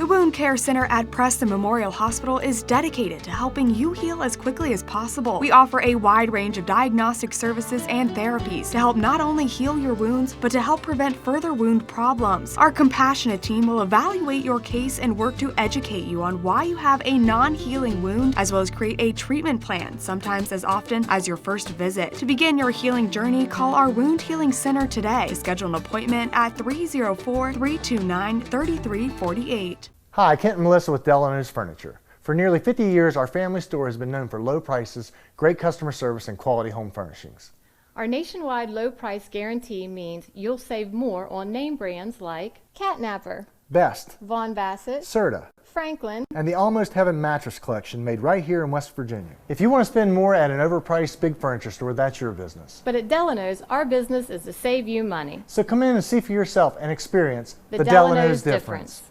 The Wound Care Center at Preston Memorial Hospital is dedicated to helping you heal as quickly as possible. We offer a wide range of diagnostic services and therapies to help not only heal your wounds, but to help prevent further wound problems. Our compassionate team will evaluate your case and work to educate you on why you have a non-healing wound, as well as create a treatment plan, sometimes as often as your first visit. To begin your healing journey, call our Wound Healing Center today to schedule an appointment at 304-329-3348. Hi, Kent and Melissa with Delano's Furniture. For nearly 50 years, our family store has been known for low prices, great customer service, and quality home furnishings. Our nationwide low price guarantee means you'll save more on name brands like Catnapper, Best, Von Bassett, Serta, Franklin, and the Almost Heaven mattress collection made right here in West Virginia. If you want to spend more at an overpriced big furniture store, that's your business. But at Delano's, our business is to save you money. So come in and see for yourself and experience the Delano's difference.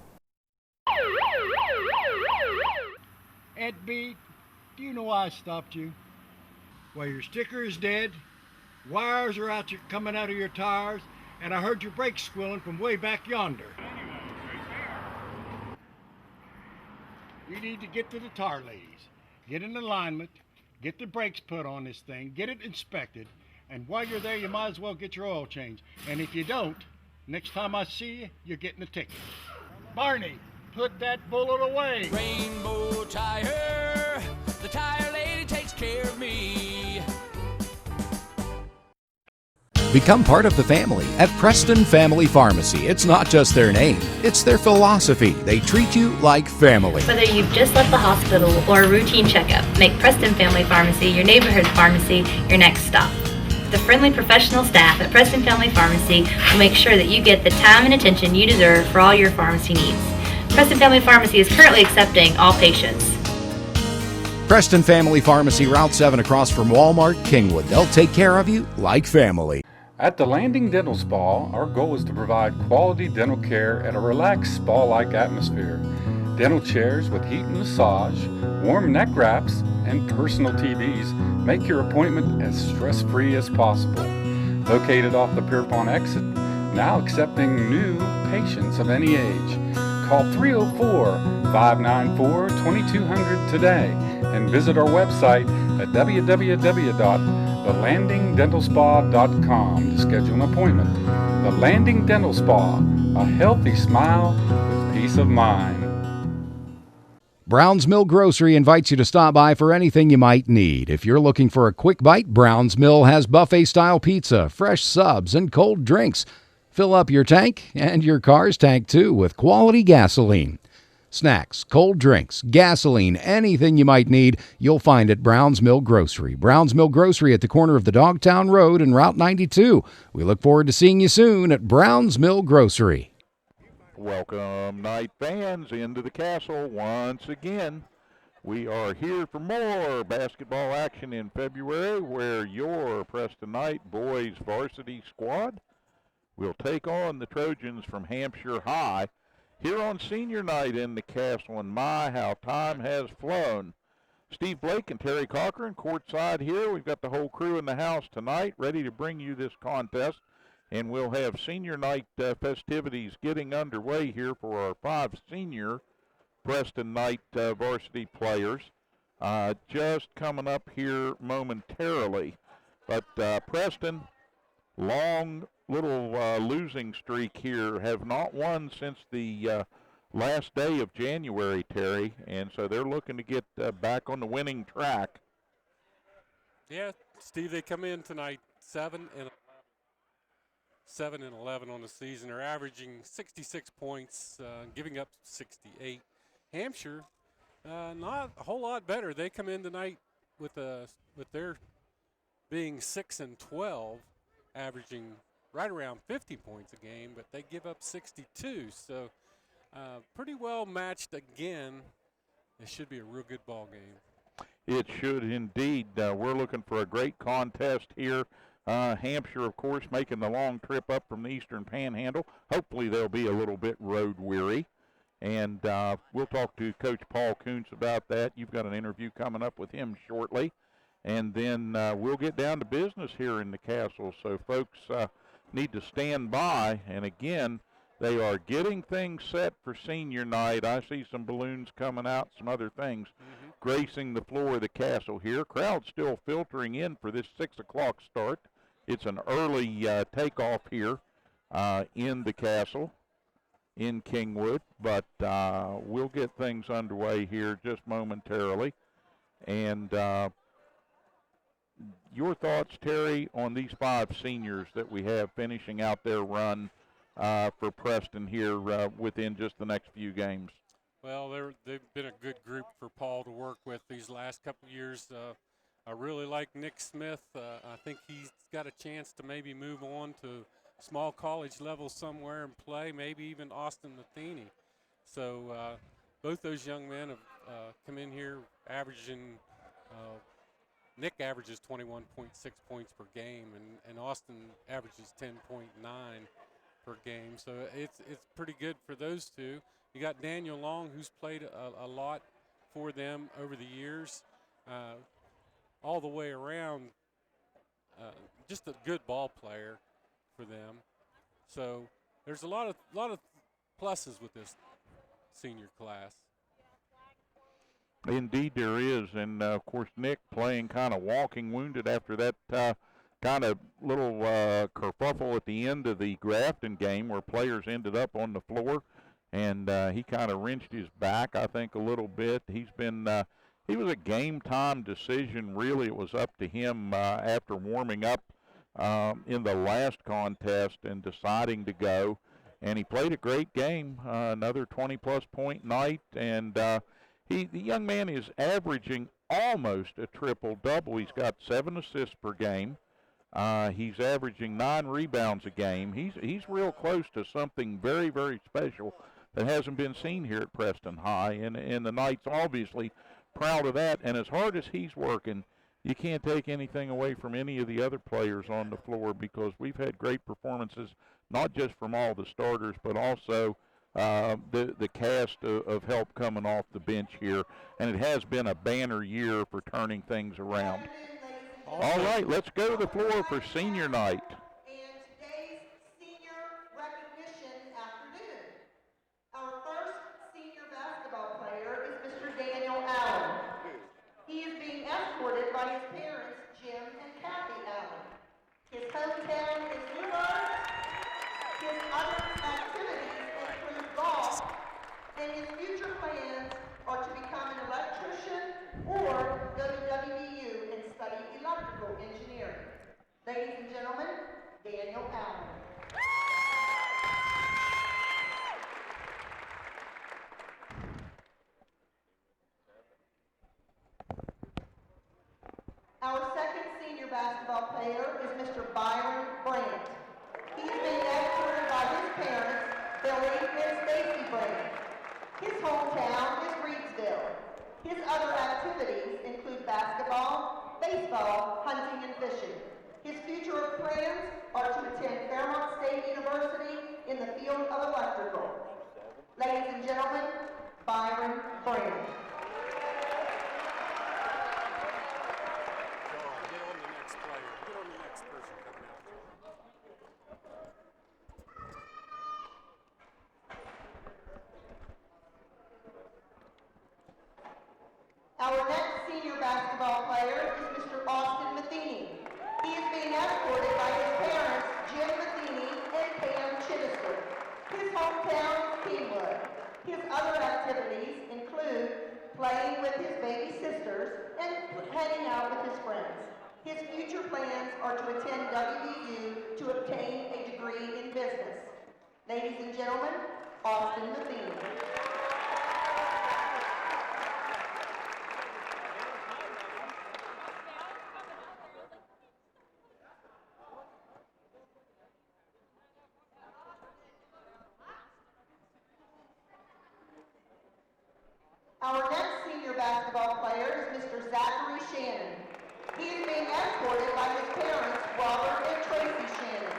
Ed B, do you know why I stopped you? Well, your sticker is dead, wires are coming out of your tires, and I heard your brakes squealing from way back yonder. You need to get to the tire ladies, get in alignment, get the brakes put on this thing, get it inspected, and while you're there, you might as well get your oil changed. And if you don't, next time I see you, you're getting a ticket. Barney, put that bullet away. Rainbow Tire, the tire lady takes care of me. Become part of the family at Preston Family Pharmacy. It's not just their name, it's their philosophy. They treat you like family. Whether you've just left the hospital or a routine checkup, make Preston Family Pharmacy your neighborhood pharmacy your next stop. The friendly professional staff at Preston Family Pharmacy will make sure that you get the time and attention you deserve for all your pharmacy needs. Preston Family Pharmacy is currently accepting all patients. Preston Family Pharmacy, Route 7 across from Walmart, Kingwood. They'll take care of you like family. At the Landing Dental Spa, our goal is to provide quality dental care at a relaxed spa-like atmosphere. Dental chairs with heat and massage, warm neck wraps, and personal TVs make your appointment as stress-free as possible. Located off the Pierpont exit, now accepting new patients of any age. Call 304-594-2200 today and visit our website at www.thelandingdentalspa.com to schedule an appointment. The Landing Dental Spa, a healthy smile with peace of mind. Brown's Mill Grocery invites you to stop by for anything you might need. If you're looking for a quick bite, Brown's Mill has buffet-style pizza, fresh subs, and cold drinks. Fill up your tank and your car's tank too with quality gasoline. Snacks, cold drinks, gasoline, anything you might need, you'll find at Brown's Mill Grocery. Brown's Mill Grocery at the corner of the Dogtown Road and Route 92. We look forward to seeing you soon at Brown's Mill Grocery. Welcome, night fans, into the castle once again. We are here for more basketball action in February, where your Preston Knight boys varsity squad will take on the Trojans from Hampshire High here on senior night in the castle. And my, how time has flown. Steve Blake and Terry Cochran courtside here. We've got the whole crew in the house tonight ready to bring you this contest, and we'll have senior night festivities getting underway here for our 5 senior Preston Knight varsity players just coming up here momentarily. But Preston, long little losing streak here, have not won since the last day of January, Terry, and so they're looking to get back on the winning track. Yeah, Steve, they come in tonight 7 and 11 on the season. They're averaging 66 points, giving up 68. Hampshire, not a whole lot better. They come in tonight with their being 6 and 12, averaging right around 50 points a game, but they give up 62. So pretty well matched again. It should be a real good ball game. It should indeed. We're looking for a great contest here. Hampshire, of course, making the long trip up from the Eastern Panhandle. Hopefully they'll be a little bit road weary. And we'll talk to Coach Paul Kuntz about that. You've got an interview coming up with him shortly. And then we'll get down to business here in the castle. So folks need to stand by. And again, They are getting things set for senior night. I see some balloons coming out, some other things gracing the floor of the castle here. Crowd still filtering in for this 6 o'clock start. It's an early takeoff here in the castle in Kingwood, but we'll get things underway here just momentarily. And your thoughts, Terry, on these 5 seniors that we have finishing out their run for Preston here within just the next few games? Well, they've been a good group for Paul to work with these last couple of years. I really like Nick Smith. I think he's got a chance to maybe move on to small college level somewhere and play, maybe even Austin Matheny. So both those young men have come in here averaging Nick averages 21.6 points per game, and Austin averages 10.9 per game. So it's pretty good for those two. You got Daniel Long, who's played a lot for them over the years, all the way around. Just a good ball player for them. So there's a lot of pluses with this senior class. Indeed there is, and of course Nick playing kind of walking wounded after that kind of little kerfuffle at the end of the Grafton game where players ended up on the floor, and he kind of wrenched his back, I think, a little bit. He was a game time decision, really. It was up to him after warming up in the last contest and deciding to go, and he played a great game, another 20-plus point night, and the young man is averaging almost a triple-double. He's got 7 assists per game. He's averaging 9 rebounds a game. He's real close to something very, very special that hasn't been seen here at Preston High, and the Knights obviously proud of that. And as hard as he's working, you can't take anything away from any of the other players on the floor, because we've had great performances, not just from all the starters, but also the cast of help coming off the bench here. And it has been a banner year for turning things around. All right, let's go to the floor for senior night. And today's senior recognition afternoon. Our first senior basketball player is Mr. Daniel Allen. He is being escorted by his parents, Jim and Kathy Allen. His hometown is Newburgh. His other activities include golf, and his future plans are to become an electrician or go to WVU and study electrical engineering. Ladies and gentlemen, Daniel Allen. Our second senior basketball player is Mr. Byron Brandt. He's being escorted by his parents, Billy and Stacy Brandt. His hometown is Reedsville. His other activities include basketball, baseball, hunting, and fishing. His future plans are to attend Fairmont State University in the field of electrical. Ladies and gentlemen, Byron Brandt. Get on the next player. Get on the next person coming out. Our next senior basketball player is Mr. Austin Matheny. He is being escorted by his parents, Jim Matheny and Pam Chittister. His hometown is Kingwood. His other activities include playing with his baby sisters and hanging out with his friends. His future plans are to attend WVU to obtain a degree in business. Ladies and gentlemen, Austin Matheny. Our next senior basketball player is Mr. Zachary Shannon. He is being escorted by his parents, Robert and Tracy Shannon.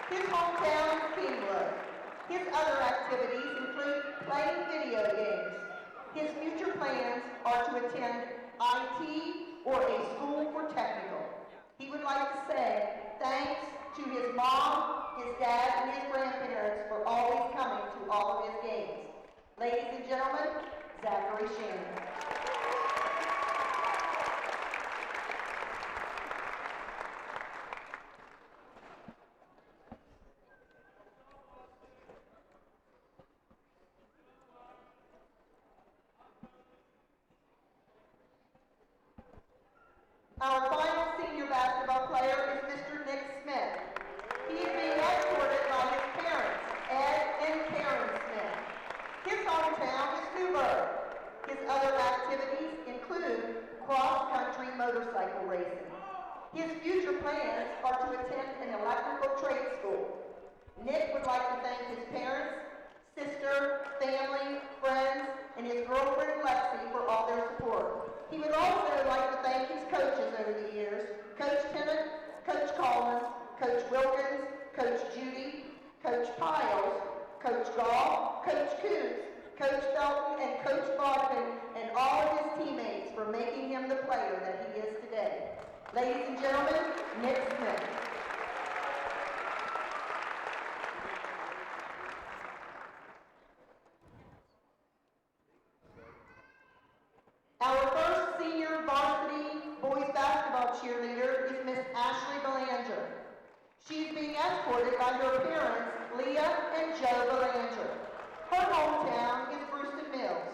His hometown is Kingwood. His other activities include playing video games. His future plans are to attend IT or a school for technical. He would like to say thanks to his mom, his dad, and his grandparents for always coming to all of his games. Ladies and gentlemen, Zachary Shannon. Our final senior basketball player is Mr. Nick Smith. He is being escorted by his parents, Ed and Karen Smith. His hometown is Newburgh. His other activities include cross-country motorcycle racing. His future plans are to attend an electrical trade school. Nick would like to thank his parents, sister, family, friends, and his girlfriend Lexi for all their support. He would also like to thank his coaches over the years, Coach Tennant, Coach Collins, Coach Wilkins, Coach Judy, Coach Piles, Coach Gall, Coach Coots, Coach Felton, and Coach Bodman, and all of his teammates for making him the player that he is today. Ladies and gentlemen, Nick Smith. Our first senior varsity boys basketball cheerleader is Miss Ashley Belanger. She is being escorted by her parents, Leah and Joe Belanger. Her hometown is Preston Mills.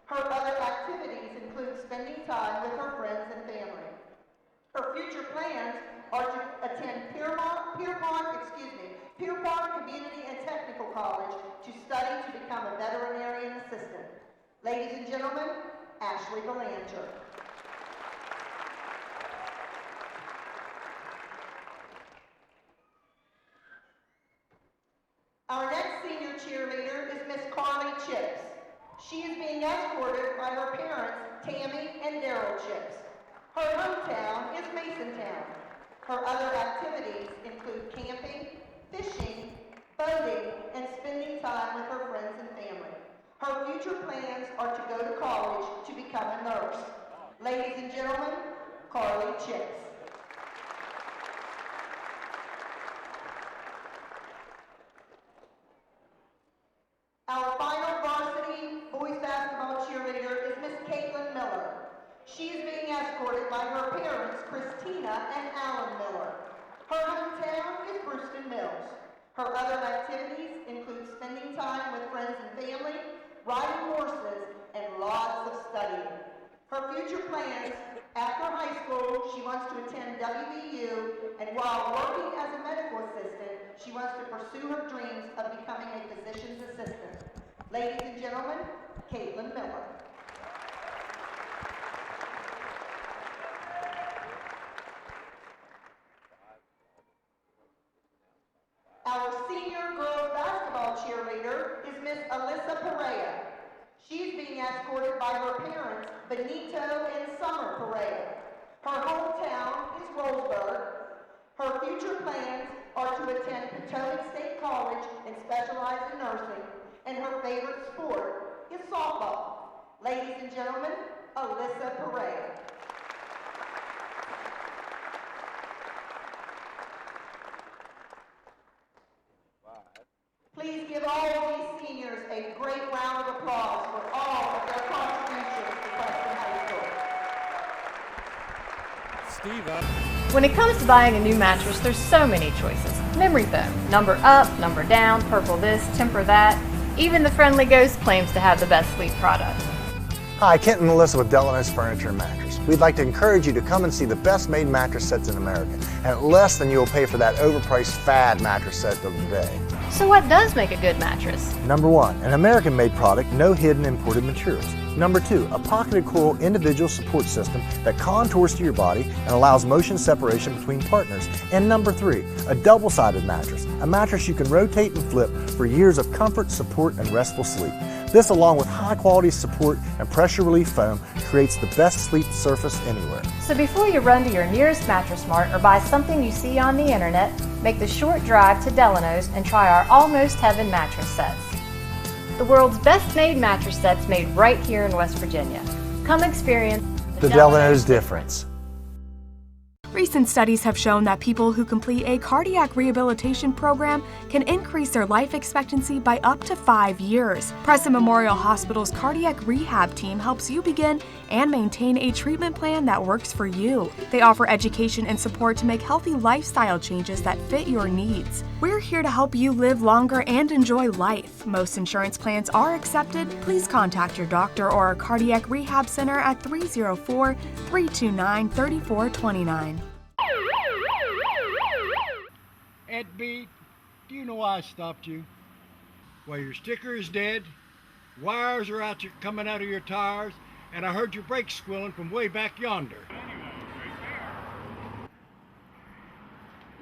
Her other activities include spending time with her friends and family. Her future plans are to attend Pierpont Community and Technical College to study to become a veterinarian assistant. Ladies and gentlemen, Ashley Belanger. Our next senior cheerleader is Miss Carly Chips. She is being escorted by her parents, Tammy and Daryl Chips. Her hometown is Masontown. Her other activities include camping, fishing, boating, and spending time with her friends and family. Her future plans are to go to college to become a nurse. Ladies and gentlemen, Carly Chips. Our final varsity boys basketball cheerleader is Miss Caitlin Miller. She is being escorted by her parents, Christina and Alan Miller. Her hometown is Preston Mills. Her other activities include spending time with friends and family, riding horses, and lots of studying. Her future plans: after high school, she wants to attend WVU, and while working as a medical assistant, she wants to pursue her dreams of becoming a physician's assistant. Ladies and gentlemen, Caitlin Miller. Our senior girls basketball cheerleader is Miss Alyssa Perea. She's being escorted by her parents, Benito and Summer Perea. Her hometown is Roseburg. Her future plans are to attend Potomac State College and specialize in nursing, and her favorite sport is softball. Ladies and gentlemen, Alyssa Perea. Please give all of these seniors a great round of applause for all of their contributions to Preston High School. Steve, When it comes to buying a new mattress, there's so many choices. Memory foam, number up, number down, purple this, temper that. Even the Friendly Ghost claims to have the best sleep product. Hi, Kent and Melissa with Delano's Furniture and Mattress. We'd like to encourage you to come and see the best made mattress sets in America, and at less than you will pay for that overpriced fad mattress set of the day. So what does make a good mattress? Number 1, an American-made product, no hidden imported materials. Number 2, a pocketed coil individual support system that contours to your body and allows motion separation between partners. And number 3, a double-sided mattress, a mattress you can rotate and flip for years of comfort, support, and restful sleep. This, along with high-quality support and pressure relief foam, creates the best sleep surface anywhere. So before you run to your nearest Mattress Mart or buy something you see on the internet, make the short drive to Delano's and try our Almost Heaven mattress sets. The world's best made mattress sets made right here in West Virginia. Come experience The Delano's difference. Recent studies have shown that people who complete a cardiac rehabilitation program can increase their life expectancy by up to 5 years. Preston Memorial Hospital's cardiac rehab team helps you begin and maintain a treatment plan that works for you. They offer education and support to make healthy lifestyle changes that fit your needs. We're here to help you live longer and enjoy life. Most insurance plans are accepted. Please contact your doctor or our cardiac rehab center at 304-329-3429. Ed B, do you know why I stopped you? Well, your sticker is dead, wires are coming out of your tires, and I heard your brakes squealing from way back yonder.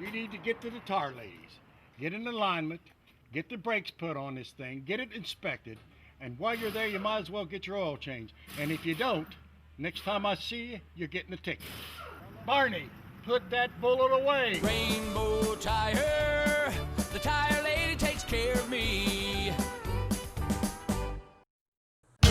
You need to get to the tire ladies, get in alignment, get the brakes put on this thing, get it inspected, and while you're there, you might as well get your oil changed. And if you don't, next time I see you, you're getting a ticket. Barney, put that bullet away. Rainbow Tire, the tire lady takes care of me.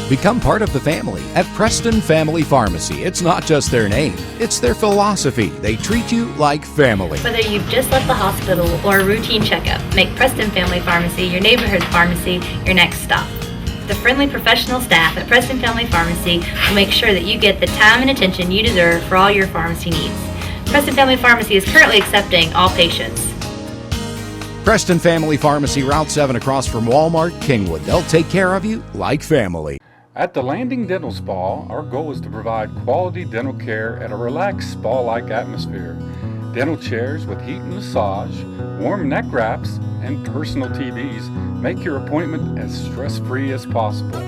Become part of the family at Preston Family Pharmacy. It's not just their name, it's their philosophy. They treat you like family. Whether you've just left the hospital or a routine checkup, make Preston Family Pharmacy your neighborhood pharmacy your next stop. The friendly professional staff at Preston Family Pharmacy will make sure that you get the time and attention you deserve for all your pharmacy needs. Preston Family Pharmacy is currently accepting all patients. Preston Family Pharmacy, Route 7 across from Walmart, Kingwood. They'll take care of you like family. At the Landing Dental Spa, our goal is to provide quality dental care at a relaxed spa-like atmosphere. Dental chairs with heat and massage, warm neck wraps, and personal TVs make your appointment as stress-free as possible.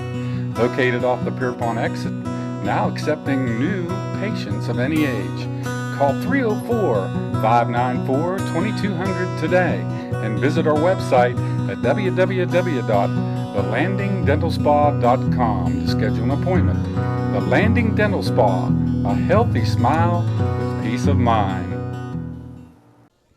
Located off the Pierpont exit, now accepting new patients of any age. Call 304-594-2200 today and visit our website at www.thelandingdentalspa.com to schedule an appointment. The Landing Dental Spa, a healthy smile with peace of mind.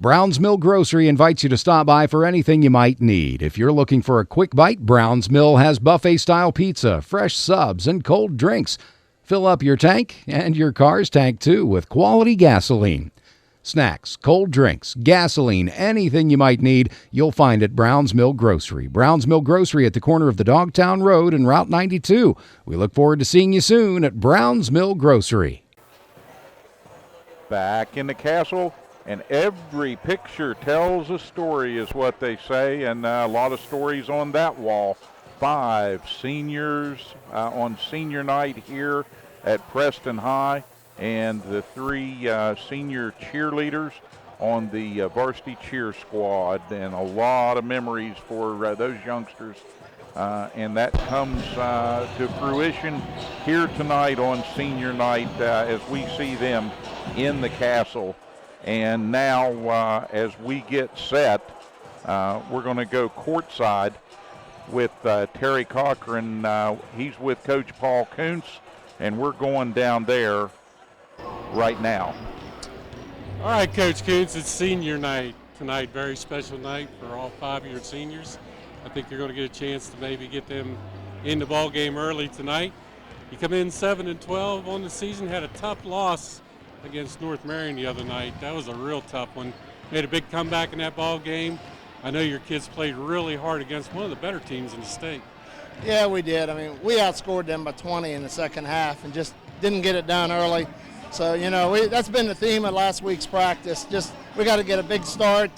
Brown's Mill Grocery invites you to stop by for anything you might need. If you're looking for a quick bite, Brown's Mill has buffet-style pizza, fresh subs, and cold drinks. Fill up your tank and your car's tank too with quality gasoline. Snacks, cold drinks, gasoline, anything you might need, you'll find at Brown's Mill Grocery. Brown's Mill Grocery at the corner of the Dogtown Road and Route 92. We look forward to seeing you soon at Brown's Mill Grocery. Back in the castle, and every picture tells a story is what they say, and a lot of stories on that wall. 5 seniors on senior night here at Preston High, and the 3 senior cheerleaders on the varsity cheer squad, and a lot of memories for those youngsters. And that comes to fruition here tonight on senior night as we see them in the castle. And now as we get set, we're going to go courtside with Terry Cochran. He's with Coach Paul Kuntz, and we're going down there right now. All right, Coach Kuntz, it's senior night tonight. Very special night for all 5 of your seniors. I think you're going to get a chance to maybe get them in the ball game early tonight. You come in 7-12 on the season, had a tough loss against North Marion the other night. That was a real tough one. Made a big comeback in that ball game. I know your kids played really hard against one of the better teams in the state. Yeah, we did. I mean, we outscored them by 20 in the second half and just didn't get it done early. So, you know, that's been the theme of last week's practice. Just we got to get a big start.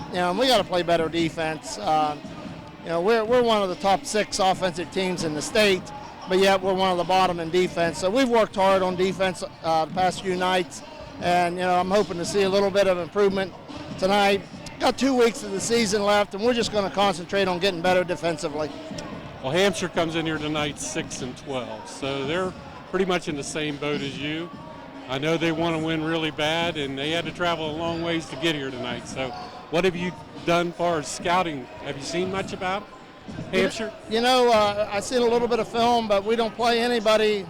You know, and we got to play better defense. You know, we're one of the top 6 offensive teams in the state, but yet we're one of the bottom in defense. So we've worked hard on defense the past few nights, and, you know, I'm hoping to see a little bit of improvement tonight. Got 2 weeks of the season left, and we're just going to concentrate on getting better defensively. Well, Hampshire comes in here tonight 6-12, so they're pretty much in the same boat as you. I know they want to win really bad, and they had to travel a long ways to get here tonight. So what have you done as far as scouting? Have you seen much about Hampshire? You know, I've seen a little bit of film, but we don't play anybody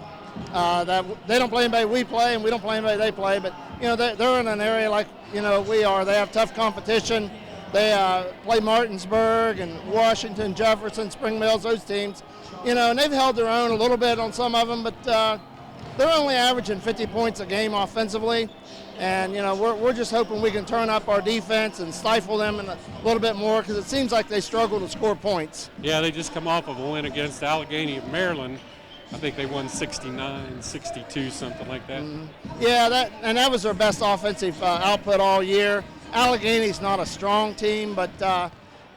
that they don't play anybody we play, and we don't play anybody they play. But, you know, they're in an area like, you know, we are. They have tough competition. They play Martinsburg and Washington, Jefferson, Spring Mills, those teams. You know, and they've held their own a little bit on some of them, but they're only averaging 50 points a game offensively. And, you know, we're just hoping we can turn up our defense and stifle them a little bit more because it seems like they struggle to score points. Yeah, they just come off of a win against Allegheny of Maryland. I think they won 69-62, something like that. Yeah, that was their best offensive output all year. Allegheny's not a strong team, but,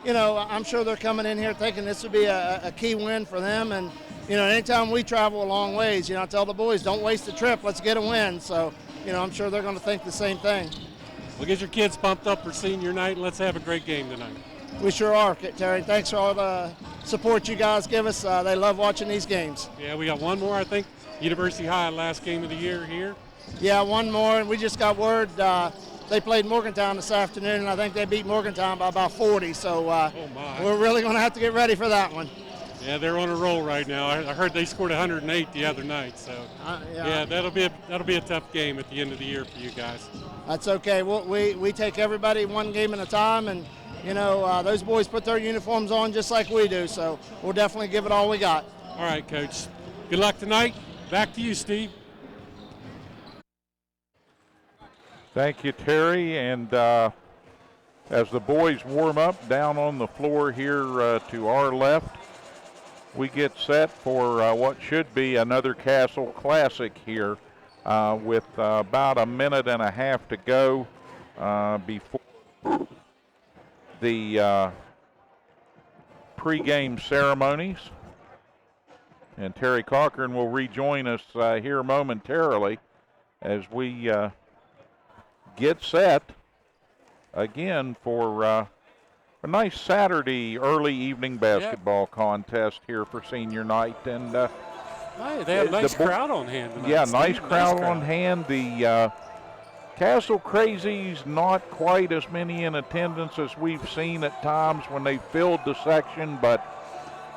you know, I'm sure they're coming in here thinking this would be a key win for them. And, you know, anytime we travel a long ways, you know, I tell the boys, don't waste the trip, let's get a win. So, you know, I'm sure they're going to think the same thing. Well, get your kids pumped up for senior night, and let's have a great game tonight. We sure are, Terry. Thanks for all the support you guys give us. They love watching these games. Yeah, we got one more, I think. University High, last game of the year here. Yeah, one more, and we just got word they played Morgantown this afternoon, and I think they beat Morgantown by about 40. So we're really going to have to get ready for that one. Yeah, they're on a roll right now. I heard they scored 108 the other night. So yeah, that'll be a tough game at the end of the year for you guys. That's okay. We take everybody one game at a time, and you know those boys put their uniforms on just like we do. So we'll definitely give it all we got. All right, Coach. Good luck tonight. Back to you, Steve. Thank you, Terry. And as the boys warm up down on the floor here to our left, we get set for what should be another Castle Classic here with about a minute and a half to go before the pregame ceremonies. And Terry Cochran will rejoin us here momentarily as we get set again for a nice Saturday early evening basketball contest here for senior night. And they have a nice crowd on hand tonight. Yeah, nice crowd on hand. The Castle Crazies, not quite as many in attendance as we've seen at times when they filled the section, but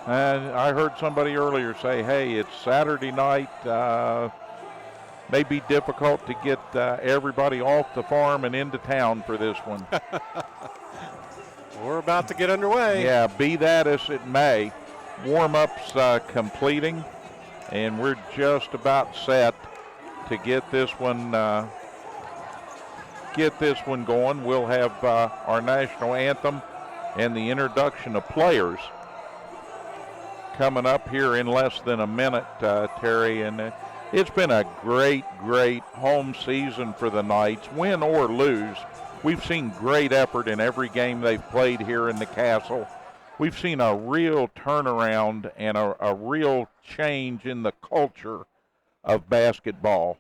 I heard somebody earlier say, hey, it's Saturday night. May be difficult to get everybody off the farm and into town for this one. We're about to get underway. Yeah, be that as it may. Warm-ups completing, and we're just about set to get this one going. We'll have our national anthem and the introduction of players coming up here in less than a minute, Terry. And it's been a great, great home season for the Knights, win or lose. We've seen great effort in every game they've played here in the Castle. We've seen a real turnaround and a real change in the culture of basketball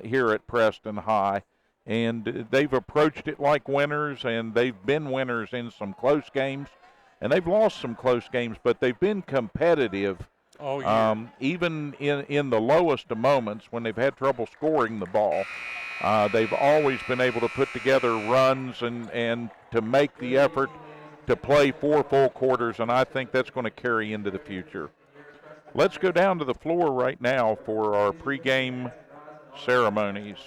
here at Preston High. And they've approached it like winners, and they've been winners in some close games. And they've lost some close games, but they've been competitive. Oh, yeah. Even in the lowest of moments when they've had trouble scoring the ball. They've always been able to put together runs and to make the effort to play 4 full quarters, and I think that's going to carry into the future. Let's go down to the floor right now for our pregame ceremonies.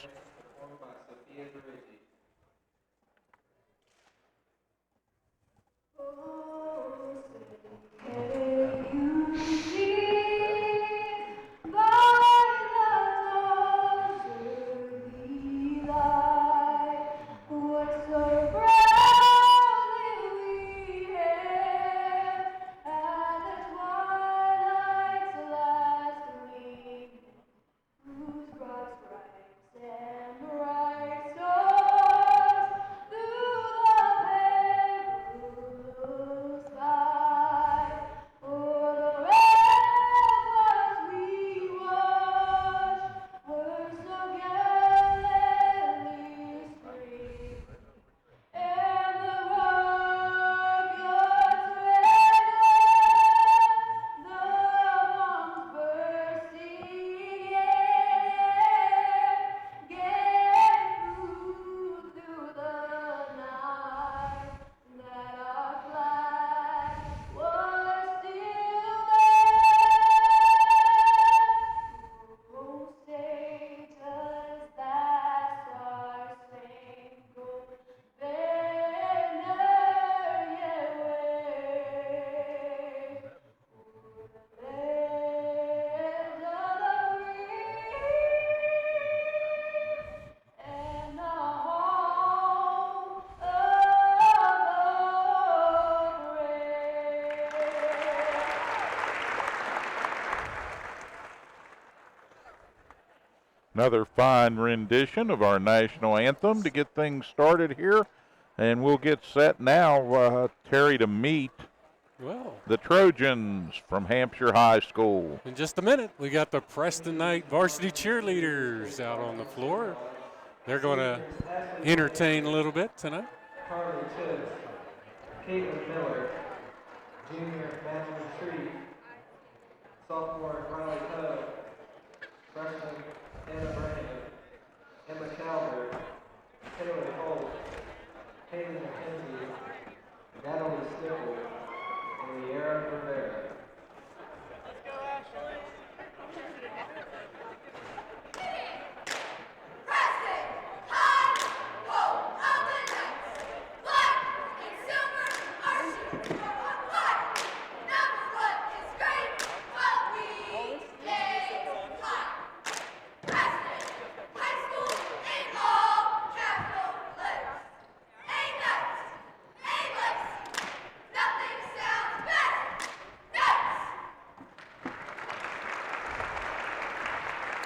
Another fine rendition of our national anthem to get things started here. And we'll get set now, Terry, to meet the Trojans from Hampshire High School. In just a minute, we got the Preston Knight Varsity cheerleaders out on the floor. They're going to entertain a little bit tonight. Carly Chitts, Caitlin Miller, junior Madeline Tree, sophomore Riley Coe, freshman Anna Brandon, Emma Calvert, Taylor Holt, Haley McKenzie, Natalie Stickle, and Liera Rivera.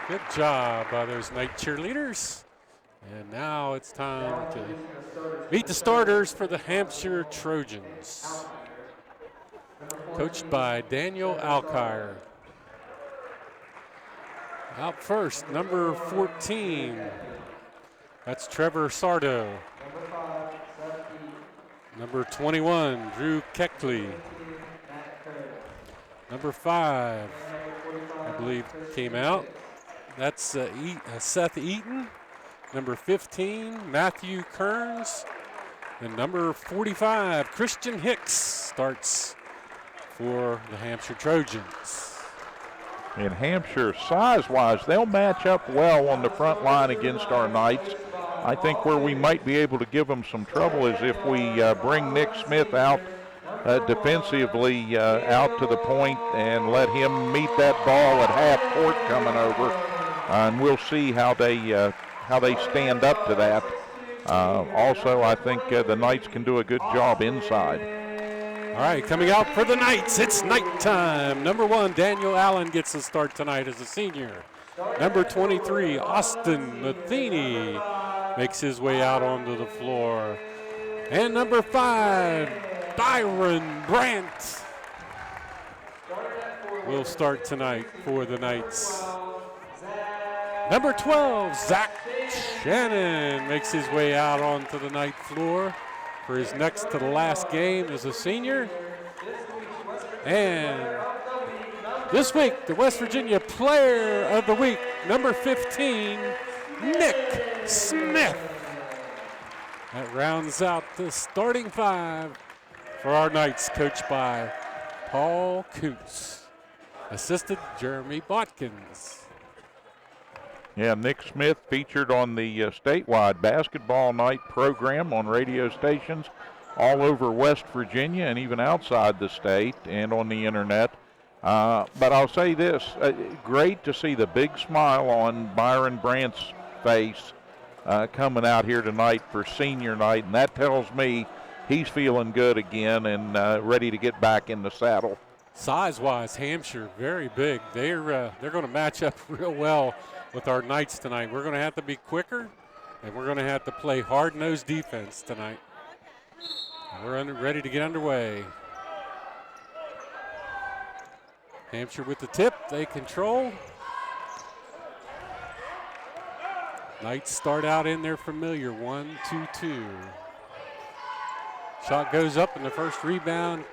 Good job by those Knight cheerleaders. And now it's time to meet the starters for the Hampshire Trojans. Coached by Daniel Alkire. Out first, number 14. That's Trevor Sardo. Number 21, Drew Keckley. Number 5, I believe, came out. That's Seth Eaton. Number 15, Matthew Kearns. And number 45, Christian Hicks, starts for the Hampshire Trojans. In Hampshire, size-wise, they'll match up well on the front line against our Knights. I think where we might be able to give them some trouble is if we bring Nick Smith out defensively out to the point and let him meet that ball at half court coming over. And we'll see how they stand up to that. Also, I think the Knights can do a good job inside. All right, coming out for the Knights, it's night time. Number 1, Daniel Allen gets a start tonight as a senior. Number 23, Austin Matheny makes his way out onto the floor. And number 5, Byron Brandt will start tonight for the Knights. Number 12, Zach Shannon makes his way out onto the Knight floor for his next to the last game as a senior. And this week, the West Virginia Player of the Week, number 15, Nick Smith. That rounds out the starting 5 for our Knights, coached by Paul Kuntz. Assisted Jeremy Botkins. Yeah, Nick Smith featured on the statewide basketball night program on radio stations all over West Virginia and even outside the state and on the internet. But I'll say this, great to see the big smile on Byron Brandt's face coming out here tonight for senior night, and that tells me he's feeling good again and ready to get back in the saddle. Size-wise, Hampshire, very big. They're going to match up real well with our Knights tonight. We're going to have to be quicker, and we're going to have to play hard-nosed defense tonight. We're ready to get underway. Hampshire with the tip. They control. Knights start out in their familiar 1-2-2. Shot goes up, and the first rebound,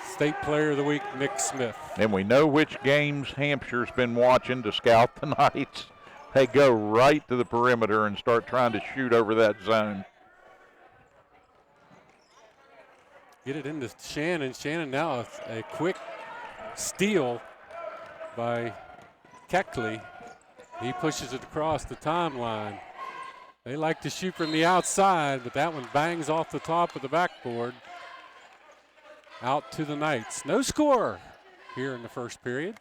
State Player of the Week, Nick Smith. And we know which games Hampshire's been watching to scout the Knights. They go right to the perimeter and start trying to shoot over that zone. Get it into Shannon. Shannon now a quick steal by Keckley. He pushes it across the timeline. They like to shoot from the outside, but that one bangs off the top of the backboard. Out to the Knights. No score here in the first period.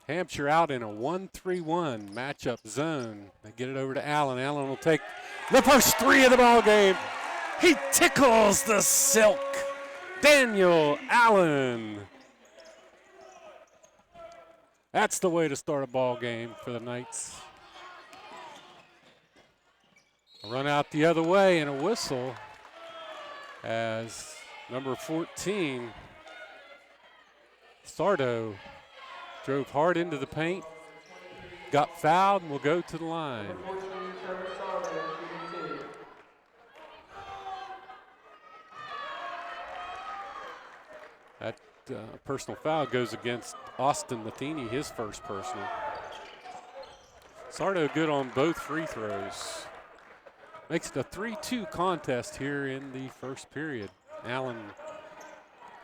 Hampshire out in a 1-3-1 matchup zone. They get it over to Allen. Allen will take the first 3 of the ball game. He tickles the silk Daniel Allen. That's the way to start a ball game for the Knights. A run out the other way and a whistle as number 14, Sardo, drove hard into the paint, got fouled, and will go to the line. That personal foul goes against Austin Matheny, his first personal. Sardo good on both free throws. Makes it a 3-2 contest here in the first period. Allen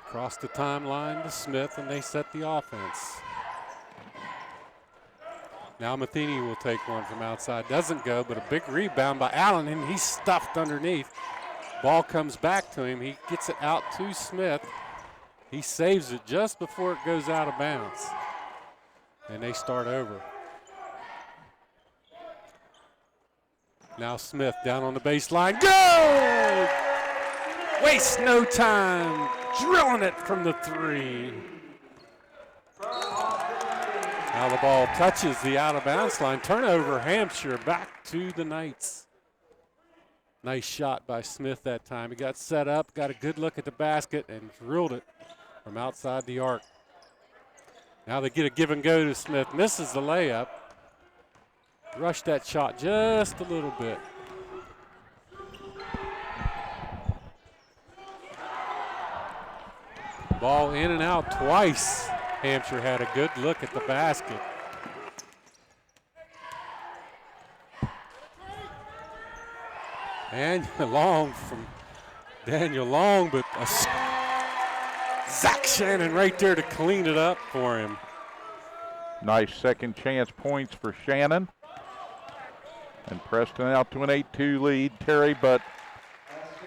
across the timeline to Smith, and they set the offense. Now Matheny will take one from outside. Doesn't go, but a big rebound by Allen, and he's stuffed underneath. Ball comes back to him. He gets it out to Smith. He saves it just before it goes out of bounds. And they start over. Now Smith down on the baseline. Good! Waste no time. Drilling it from the three. Now the ball touches the out of bounds line. Turnover, Hampshire back to the Knights. Nice shot by Smith that time. He got set up, got a good look at the basket, and drilled it from outside the arc. Now they get a give and go to Smith. Misses the layup. Rushed that shot just a little bit. Ball in and out twice. Hampshire had a good look at the basket. And long from Daniel Long, but Zach Shannon right there to clean it up for him. Nice second chance points for Shannon. And Preston out to an 8-2 lead, Terry, but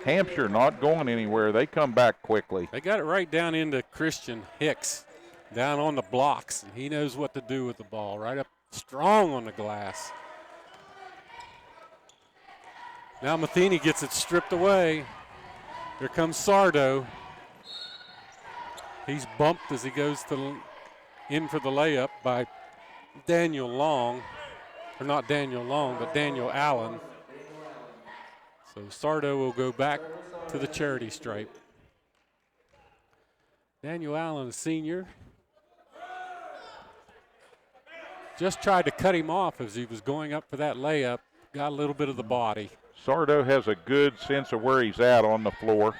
Hampshire not going anywhere. They come back quickly. They got it right down into Christian Hicks, down on the blocks, and he knows what to do with the ball, right up strong on the glass. Now Matheny gets it stripped away. Here comes Sardo. He's bumped as he goes in for the layup by Daniel Long. Or not Daniel Long, but Daniel Allen. So Sardo will go back to the charity stripe. Daniel Allen, senior, just tried to cut him off as he was going up for that layup. Got a little bit of the body. Sardo has a good sense of where he's at on the floor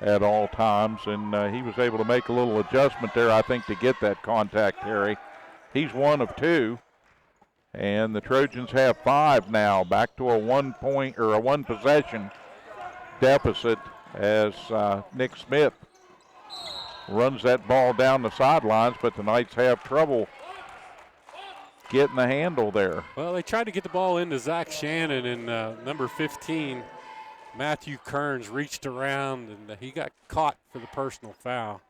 at all times, and he was able to make a little adjustment there, I think, to get that contact, Terry. He's one of two. And the Trojans have 5 now, back to a 1 possession deficit as Nick Smith runs that ball down the sidelines, but the Knights have trouble getting the handle there. Well, they tried to get the ball into Zach Shannon, and number 15, Matthew Kearns, reached around, and he got caught for the personal foul.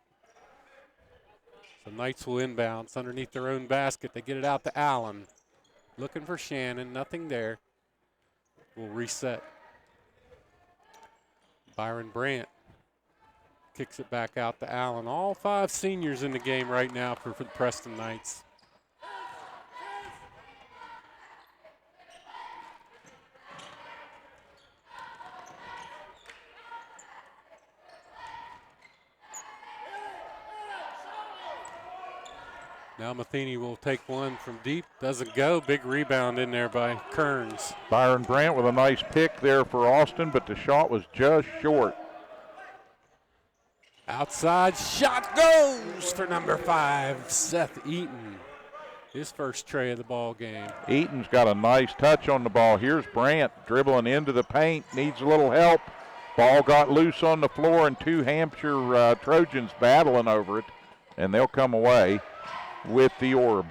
So Knights will inbounds underneath their own basket. They get it out to Allen. Looking for Shannon, nothing there. We'll reset. Byron Brandt kicks it back out to Allen. All 5 seniors in the game right now for the Preston Knights. Now Matheny will take one from deep. Doesn't go. Big rebound in there by Kearns. Byron Brandt with a nice pick there for Austin, but the shot was just short. Outside shot goes for number 5, Seth Eaton. His first tray of the ball game. Eaton's got a nice touch on the ball. Here's Brandt dribbling into the paint. Needs a little help. Ball got loose on the floor, and 2 Hampshire Trojans battling over it, and they'll come away with the orb.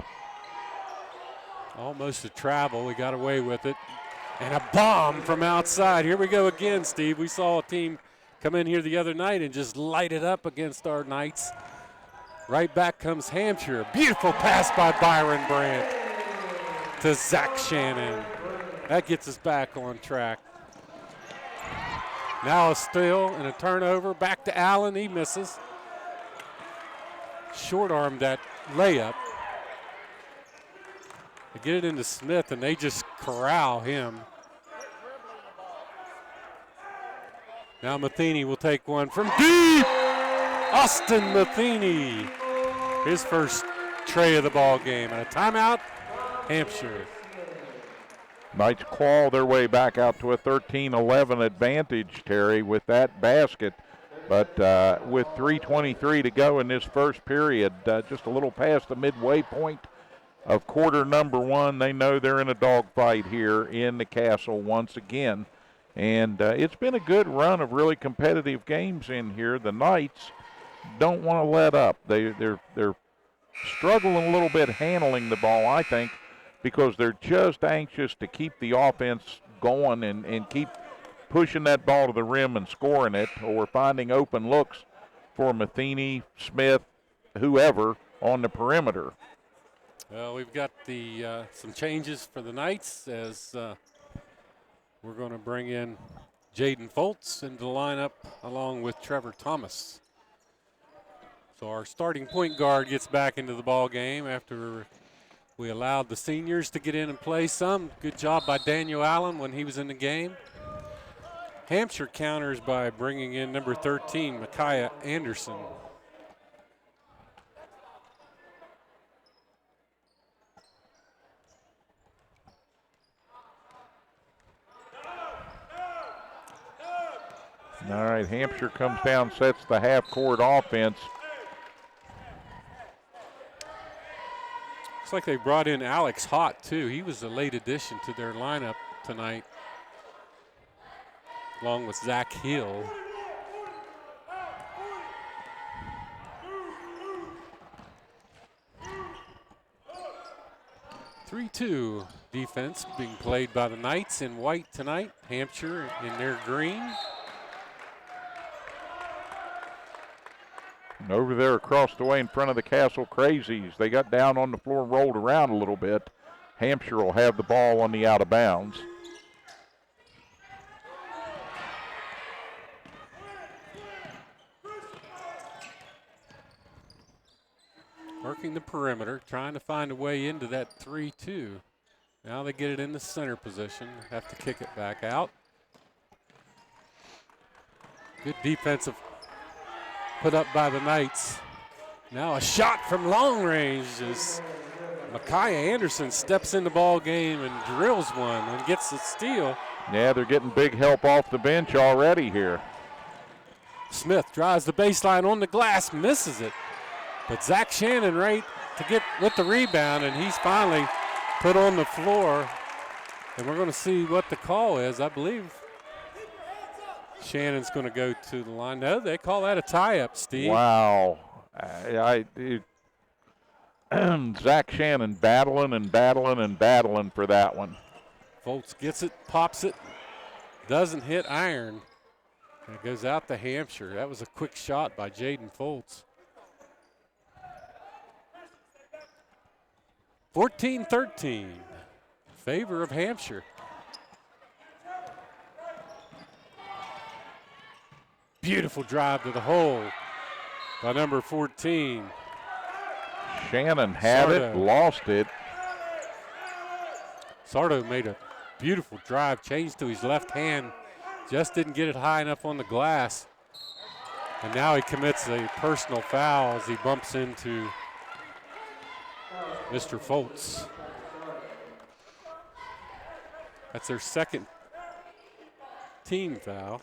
Almost a travel. We got away with it. And a bomb from outside. Here we go again, Steve. We saw a team come in here the other night and just light it up against our Knights. Right back comes Hampshire. Beautiful pass by Byron Brandt to Zach Shannon. That gets us back on track. Now a steal and a turnover. Back to Allen. He misses. Short armed that layup. They get it into Smith, and they just corral him. Now Matheny will take one from deep. Austin Matheny, his first tray of the ball game. And a timeout, Hampshire. Knights claw their way back out to a 13-11 advantage, Terry, with that basket. But with 3:23 to go in this first period, just a little past the midway point of quarter number one, they know they're in a dogfight here in the Castle once again. And it's been a good run of really competitive games in here. The Knights don't want to let up. They're struggling a little bit handling the ball, I think, because they're just anxious to keep the offense going and keep pushing that ball to the rim and scoring it, or finding open looks for Matheny, Smith, whoever on the perimeter. Well, we've got some changes for the Knights as we're going to bring in Jaden Foltz into the lineup along with Trevor Thomas. So our starting point guard gets back into the ball game after we allowed the seniors to get in and play some. Good job by Daniel Allen when he was in the game. Hampshire counters by bringing in number 13, Micaiah Anderson. All right, Hampshire comes down, sets the half-court offense. Looks like they brought in Alex Hott, too. He was a late addition to their lineup tonight, along with Zach Hill. (3-2) defense being played by the Knights in white tonight. Hampshire in their green. And over there across the way in front of the Castle Crazies, they got down on the floor and rolled around a little bit. Hampshire will have the ball on the out of bounds. Working the perimeter, trying to find a way into that 3-2. Now they get it in the center position, have to kick it back out. Good defensive put up by the Knights. Now a shot from long range as Micaiah Anderson steps in the ball game and drills one and gets the steal. Yeah, they're getting big help off the bench already here. Smith drives the baseline on the glass, misses it. But Zach Shannon right to get with the rebound, and he's finally put on the floor. And we're going to see what the call is. I believe Shannon's going to go to the line. No, they call that a tie-up, Steve. Wow. Zach Shannon battling and battling and battling for that one. Foltz gets it, pops it, doesn't hit iron. And it goes out to Hampshire. That was a quick shot by Jaden Foltz. 14-13, favor of Hampshire. Beautiful drive to the hole by number 14. Shannon had it, lost it. Sardo made a beautiful drive, changed to his left hand, just didn't get it high enough on the glass. And now he commits a personal foul as he bumps into Mr. Foltz. That's their second team foul.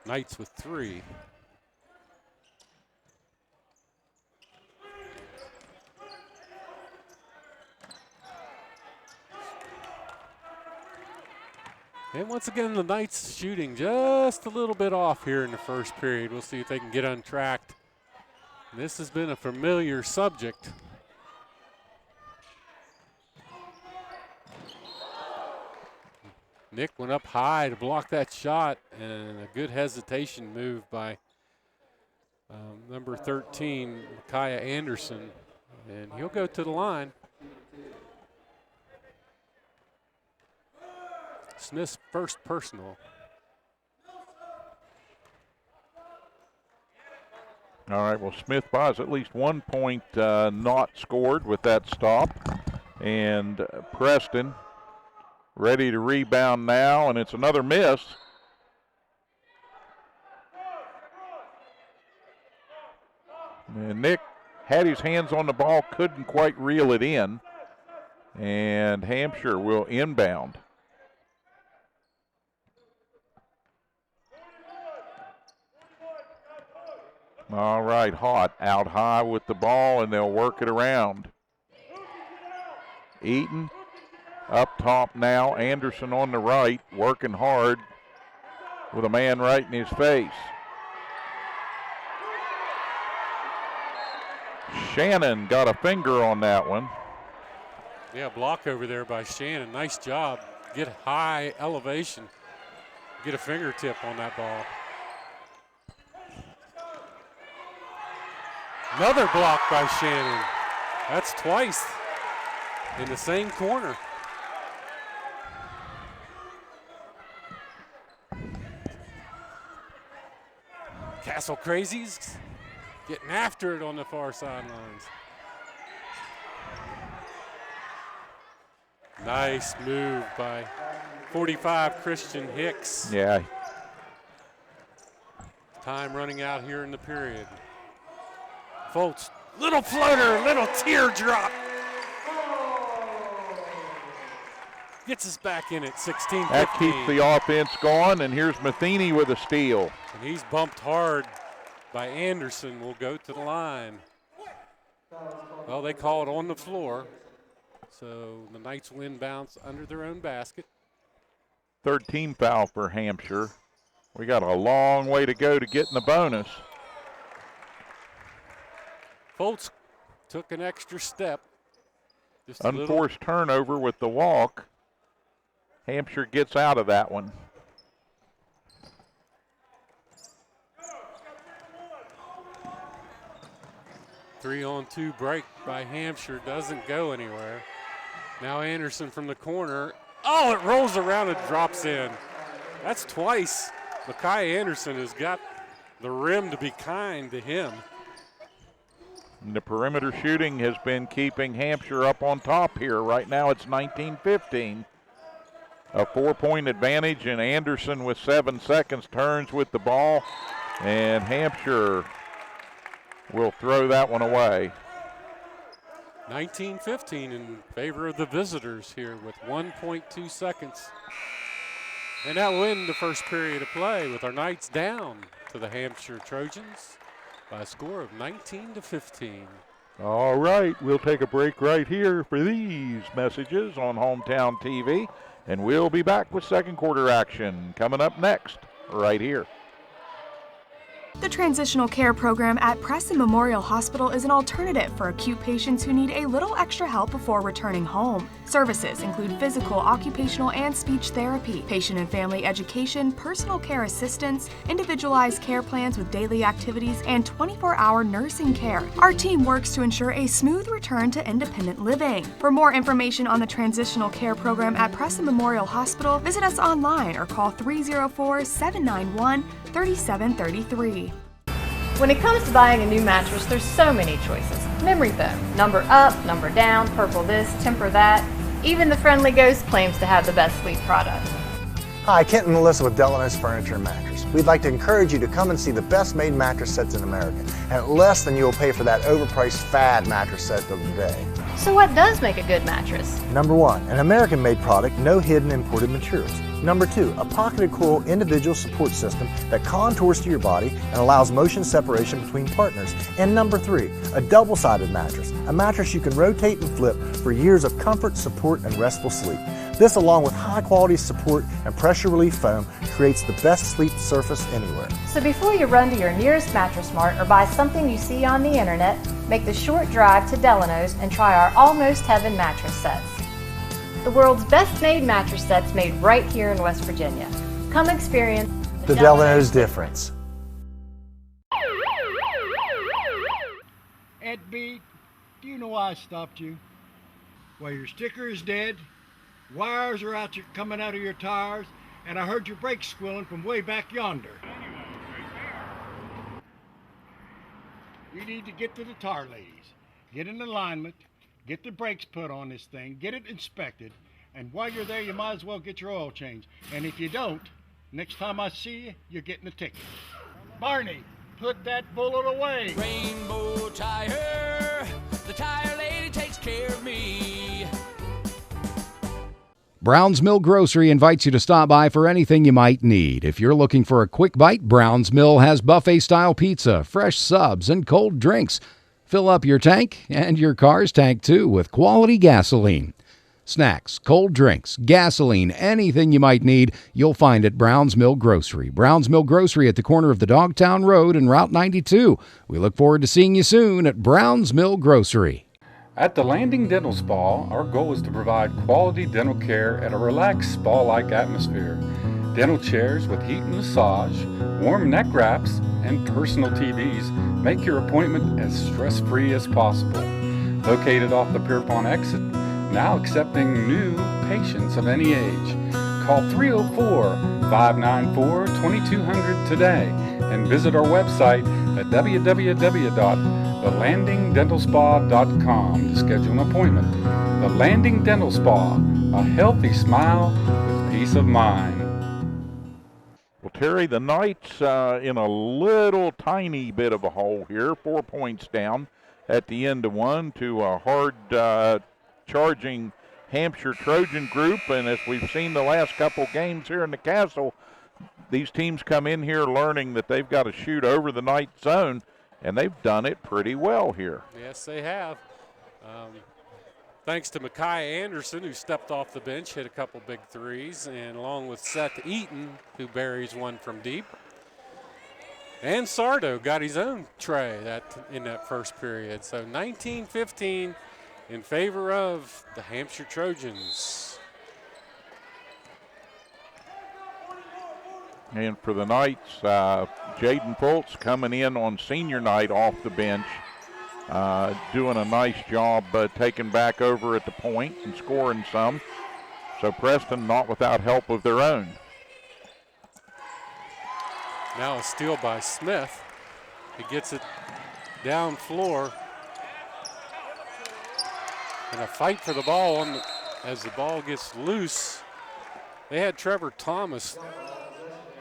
Knights with 3. And once again, the Knights shooting just a little bit off here in the first period. We'll see if they can get untracked. This has been a familiar subject. Nick went up high to block that shot, and a good hesitation move by number 13, Micaiah Anderson. And he'll go to the line. Smith's first personal. All right, well, Smith buys at least 1 point not scored with that stop. And Preston ready to rebound now, and it's another miss. And Nick had his hands on the ball, couldn't quite reel it in. And Hampshire will inbound. All right, Haught out high with the ball, and they'll work it around. Eaton up top now. Anderson on the right, working hard with a man right in his face. Shannon got a finger on that one. Yeah, block over there by Shannon. Nice job. Get high elevation. Get a fingertip on that ball. Another block by Shannon. That's twice in the same corner. Castle Crazies getting after it on the far sidelines. Nice move by 45 Christian Hicks. Yeah. Time running out here in the period. Folks, little floater, little teardrop. Gets us back in at 16-15. That keeps the offense going, and here's Matheny with a steal. And he's bumped hard by Anderson. Will go to the line. Well, they call it on the floor. So the Knights will inbounds under their own basket. Third team foul for Hampshire. We got a long way to go to get in the bonus. Foltz took an extra step. Just Unforced turnover with the walk. Hampshire gets out of that one. Three-on-two break by Hampshire doesn't go anywhere. Now Anderson from the corner. Oh, it rolls around and drops in. That's twice. Makai Anderson has got the rim to be kind to him. And the perimeter shooting has been keeping Hampshire up on top here. Right now it's 19-15. A 4-point advantage, and Anderson with 7 seconds turns with the ball, and Hampshire will throw that one away. 19-15 in favor of the visitors here with 1.2 seconds. And that will end the first period of play with our Knights down to the Hampshire Trojans by a score of 19-15. All right, we'll take a break right here for these messages on Hometown TV, and we'll be back with second quarter action coming up next right here. The Transitional Care Program at Preston Memorial Hospital is an alternative for acute patients who need a little extra help before returning home. Services include physical, occupational, and speech therapy, patient and family education, personal care assistance, individualized care plans with daily activities, and 24-hour nursing care. Our team works to ensure a smooth return to independent living. For more information on the Transitional Care Program at Preston Memorial Hospital, visit us online or call 304-791-3733. When it comes to buying a new mattress, there's so many choices. Memory foam, number up, number down, purple this, temper that. Even the Friendly Ghost claims to have the best sleep product. Hi, Kent and Melissa with Delano's Furniture and Mattress. We'd like to encourage you to come and see the best made mattress sets in America, and at less than you will pay for that overpriced fad mattress set of the day. So what does make a good mattress? Number 1, an American-made product, no hidden imported materials. Number 2, a pocketed coil individual support system that contours to your body and allows motion separation between partners. And number 3, a double-sided mattress, a mattress you can rotate and flip for years of comfort, support, and restful sleep. This, along with high-quality support and pressure relief foam, creates the best sleep surface anywhere. So before you run to your nearest Mattress Mart or buy something you see on the internet, make the short drive to Delano's and try our Almost Heaven mattress sets. The world's best made mattress sets made right here in West Virginia. Come experience The Delano's difference. Ed B, do you know why I stopped you? Well, your sticker is dead, Wires are coming out of your tires, and I heard your brakes squealing from way back yonder. You need to get to the tire ladies, get in alignment, get the brakes put on this thing, get it inspected, and while you're there, you might as well get your oil changed. And if you don't, next time I see you, you're getting a ticket. Barney, put that bullet away. Rainbow Tire, the tire lady takes care of me. Brown's Mill Grocery invites you to stop by for anything you might need. If you're looking for a quick bite, Brown's Mill has buffet-style pizza, fresh subs, and cold drinks. Fill up your tank and your car's tank too with quality gasoline. Snacks, cold drinks, gasoline, anything you might need, you'll find at Brown's Mill Grocery. Brown's Mill Grocery at the corner of the Dogtown Road and Route 92. We look forward to seeing you soon at Brown's Mill Grocery. At the Landing Dental Spa, our goal is to provide quality dental care at a relaxed spa-like atmosphere. Dental chairs with heat and massage, warm neck wraps, and personal TVs make your appointment as stress-free as possible. Located off the Pierpont exit, now accepting new patients of any age. Call 304-594-2200 today and visit our website at www.thelandingdentalspa.com to schedule an appointment. The Landing Dental Spa, a healthy smile with peace of mind. Well, Terry, the Knights in a little tiny bit of a hole here, 4 points down at the end of one to a hard charging Hampshire Trojan group, and as we've seen the last couple games here in the Castle, these teams come in here learning that they've got to shoot over the Knight zone, and they've done it pretty well here. Yes, they have. Thanks to Micaiah Anderson, who stepped off the bench, hit a couple big threes, and along with Seth Eaton, who buries one from deep. And Sardo got his own tray in that first period. So 19-15 in favor of the Hampshire Trojans. And for the Knights, Jaden Fultz coming in on senior night off the bench, doing a nice job taking back over at the point and scoring some. So Preston not without help of their own. Now a steal by Smith. He gets it down floor. And a fight for the ball as the ball gets loose. They had Trevor Thomas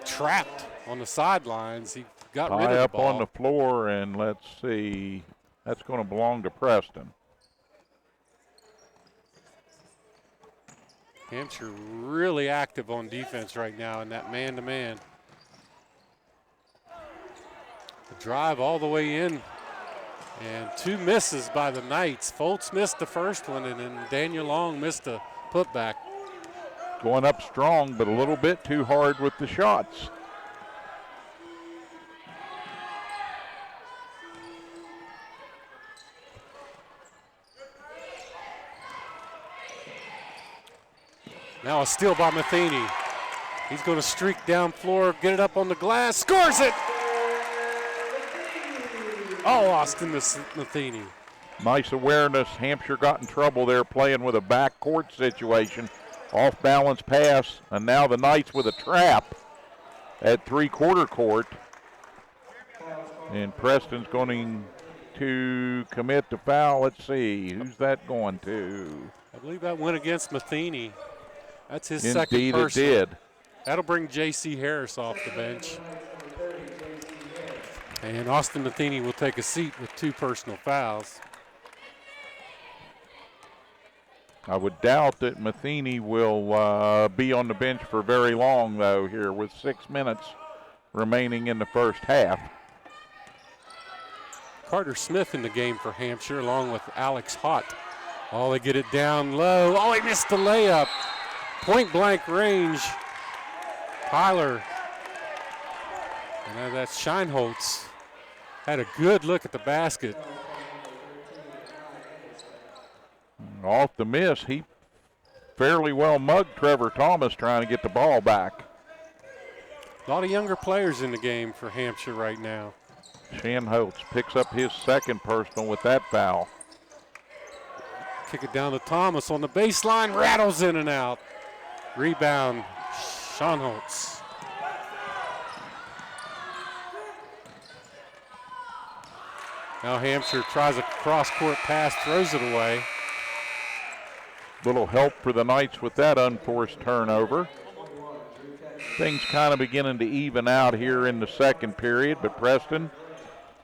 trapped on the sidelines. He got rid of the ball. High up on the floor, and let's see. That's going to belong to Preston. Hampshire really active on defense right now in that man-to-man. The drive all the way in. And two misses by the Knights. Fultz missed the first one, and then Daniel Long missed a putback. Going up strong, but a little bit too hard with the shots. Now a steal by Matheny. He's going to streak down floor, get it up on the glass, scores it! Oh, Austin Matheny. Nice awareness. Hampshire got in trouble there playing with a backcourt situation. Off-balance pass, and now the Knights with a trap at three-quarter court. And Preston's going to commit the foul. Let's see, who's that going to? I believe that went against Matheny. That's his second Indeed person. it did. That'll bring J.C. Harris off the bench. And Austin Matheny will take a seat with two personal fouls. I would doubt that Matheny will be on the bench for very long, though, here with 6 minutes remaining in the first half. Carter Smith in the game for Hampshire, along with Alex Hott. Oh, they get it down low. Oh, he missed the layup. Point blank range. Tyler. And that's Scheinholtz. Had a good look at the basket. Off the miss, he fairly well mugged Trevor Thomas trying to get the ball back. A lot of younger players in the game for Hampshire right now. Scheinholtz picks up his second personal with that foul. kick it down to Thomas on the baseline, rattles in and out. Rebound, Schoenholtz. Now Hampshire tries a cross-court pass, throws it away. Little help for the Knights with that unforced turnover. Things kind of beginning to even out here in the second period, but Preston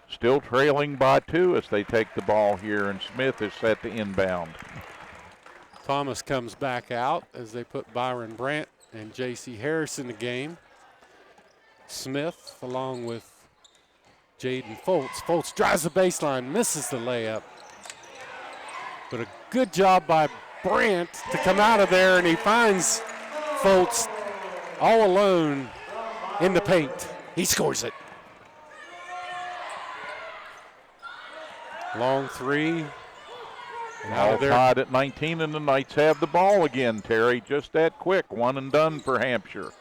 still trailing by 2 as they take the ball here, and Smith is set to inbound. Thomas comes back out as they put Byron Brandt and J.C. Harris in the game. Smith along with Jaden Foltz. Foltz drives the baseline, misses the layup. But a good job by Brandt to come out of there, and he finds Foltz all alone in the paint. He scores it. Long three. All tied at 19, and the Knights have the ball again, Terry. Just that quick, one and done for Hampshire.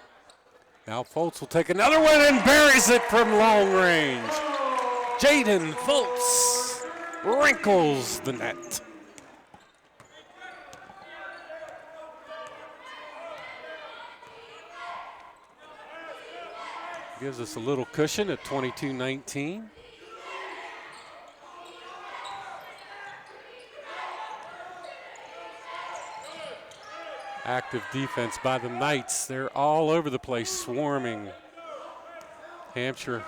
Now Foltz will take another one and buries it from long range. Jaden Foltz wrinkles the net. Gives us a little cushion at 22-19. Active defense by the Knights. They're all over the place, swarming. Hampshire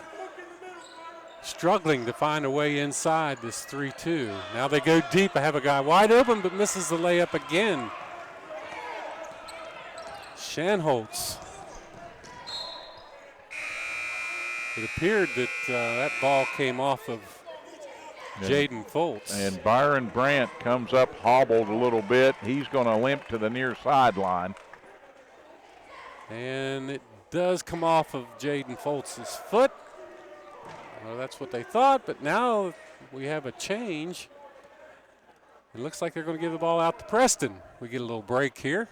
struggling to find a way inside this 3-2. Now they go deep. I have a guy wide open, but misses the layup again. Schoenholtz. It appeared that that ball came off of Jaden Foltz. And Byron Brandt comes up hobbled a little bit. He's going to limp to the near sideline. And it does come off of Jaden Foltz's foot. Well, that's what they thought, but now we have a change. It looks like they're going to give the ball out to Preston. We get a little break here.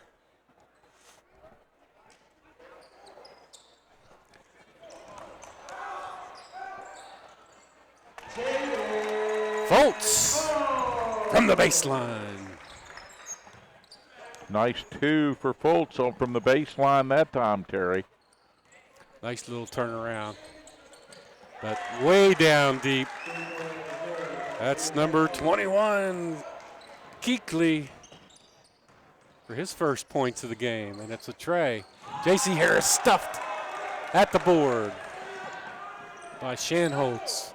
Foltz from the baseline. Nice 2 for Foltz from the baseline that time, Terry. Nice little turnaround. But way down deep. That's number 21, Keekley, for his first points of the game, and it's a tray. J.C. Harris stuffed at the board by Schoenholtz.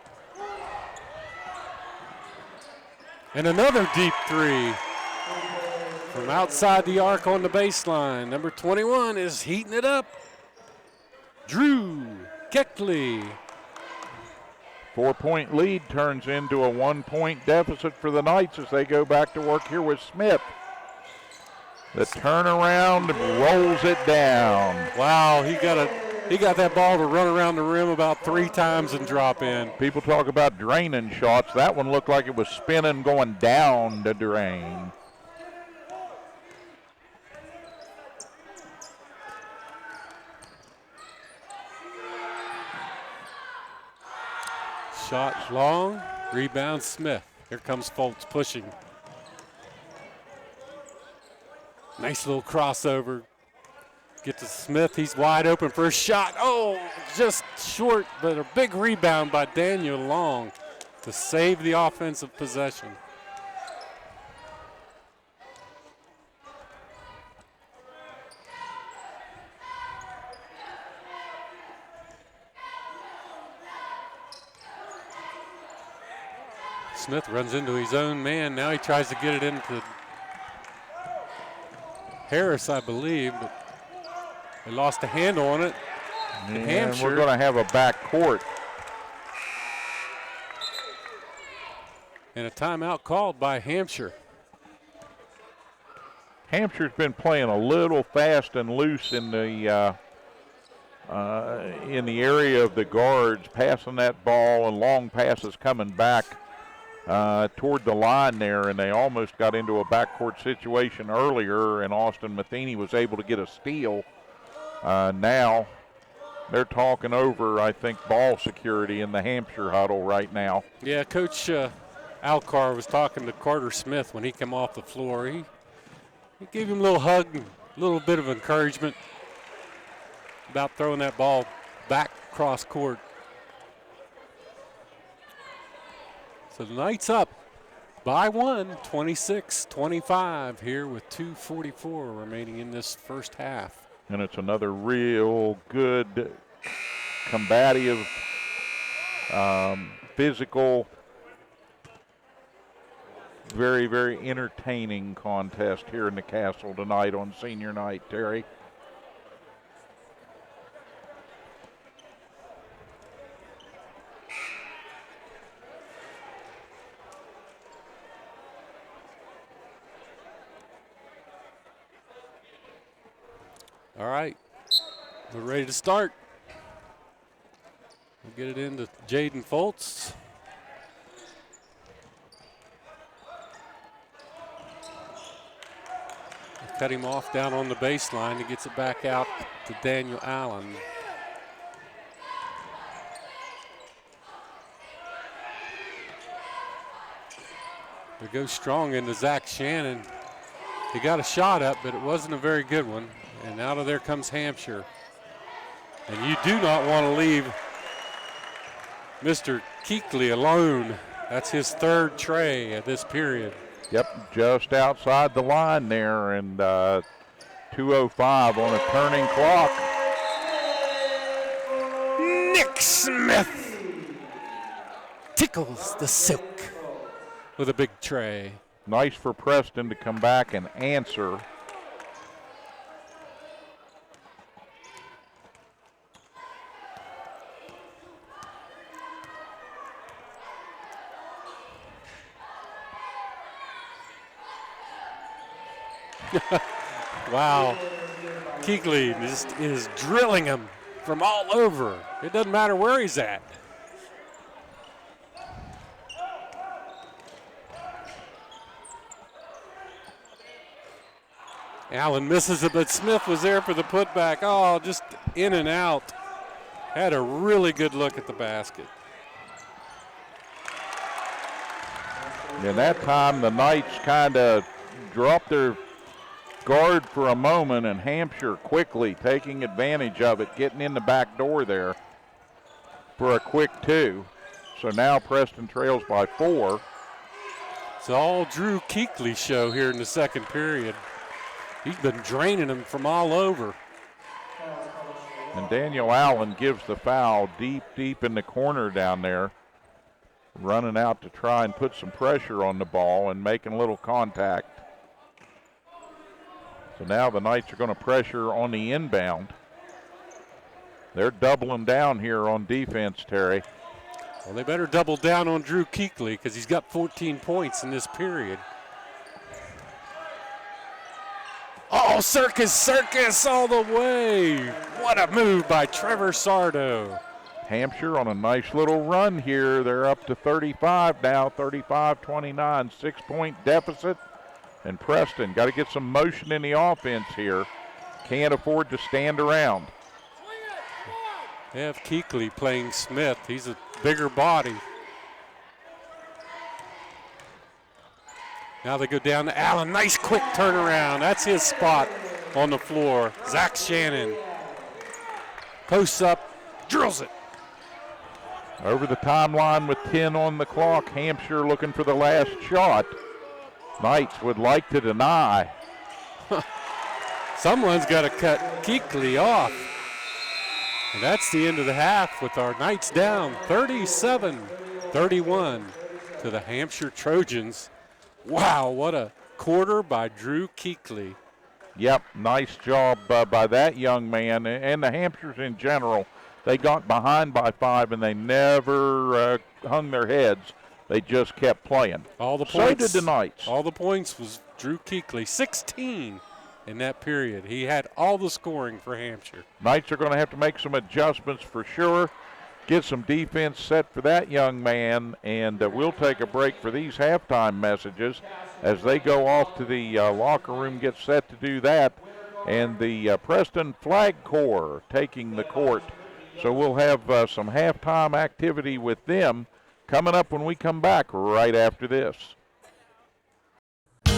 And another deep 3 from outside the arc on the baseline. Number 21 is heating it up. Drew Keekley. 4-point lead turns into a 1-point deficit for the Knights as they go back to work here with Smith. The turnaround rolls it down. Wow, he got that ball to run around the rim about 3 times and drop in. People talk about draining shots. That one looked like it was spinning going down to drain. Shot long, rebound Smith. Here comes Foltz pushing. Nice little crossover. Get to Smith, he's wide open for a shot. Oh, just short, but a big rebound by Daniel Long to save the offensive possession. Smith runs into his own man. Now he tries to get it into Harris, I believe, but they lost a handle on it. And we're going to have a back court. And a timeout called by Hampshire. Hampshire's been playing a little fast and loose in the area of the guards, passing that ball and long passes coming back toward the line there, and they almost got into a backcourt situation earlier, and Austin Matheny was able to get a steal. Now they're talking over, I think, ball security in the Hampshire huddle right now. Yeah, Coach Alcar was talking to Carter Smith when he came off the floor. He gave him a little hug and a little bit of encouragement about throwing that ball back cross court. So the Knights up by 1, 26-25 here with 2:44 remaining in this first half. And it's another real good, combative, physical, very, very entertaining contest here in the Castle tonight on senior night, Terry. All right, we're ready to start. We'll get it into Jaden Foltz. Cut him off down on the baseline. He gets it back out to Daniel Allen. They go strong into Zach Shannon. He got a shot up, but it wasn't a very good one. And out of there comes Hampshire. And you do not want to leave Mr. Keekley alone. That's his third tray at this period. Yep, just outside the line there, and 2:05 on a turning clock. Nick Smith tickles the silk with a big tray. Nice for Preston to come back and answer. Wow. Keekley just is drilling him from all over. It doesn't matter where he's at. Allen misses it, but Smith was there for the putback. Oh, just in and out. Had a really good look at the basket. And that time the Knights kind of dropped their guard for a moment, and Hampshire quickly taking advantage of it, getting in the back door there for a quick 2. So now Preston trails by 4. It's all Drew Keekley's show here in the second period. He's been draining them from all over. And Daniel Allen gives the foul deep in the corner down there, running out to try and put some pressure on the ball and making a little contact. So now the Knights are going to pressure on the inbound. They're doubling down here on defense, Terry. Well, they better double down on Drew Keekley because he's got 14 points in this period. Oh, circus all the way. What a move by Trevor Sardo. Hampshire on a nice little run here. They're up to 35 now, 35-29, 6-point deficit. And Preston got to get some motion in the offense here. Can't afford to stand around. They have Keekley playing Smith. He's a bigger body. Now they go down to Allen. Nice quick turnaround. That's his spot on the floor. Zach Shannon posts up, drills it. Over the timeline with 10 on the clock. Hampshire looking for the last shot. Knights would like to deny. Someone's got to cut Keekley off. And that's the end of the half with our Knights down 37-31 to the Hampshire Trojans. Wow, what a quarter by Drew Keekley. Yep, nice job by that young man and the Hampshires in general. They got behind by 5 and they never hung their heads. They just kept playing. All the points. So did the Knights. All the points was Drew Keekley, 16 in that period. He had all the scoring for Hampshire. Knights are going to have to make some adjustments for sure. Get some defense set for that young man, and we'll take a break for these halftime messages as they go off to the locker room, get set to do that, and the Preston Flag Corps taking the court. So we'll have some halftime activity with them coming up when we come back right after this.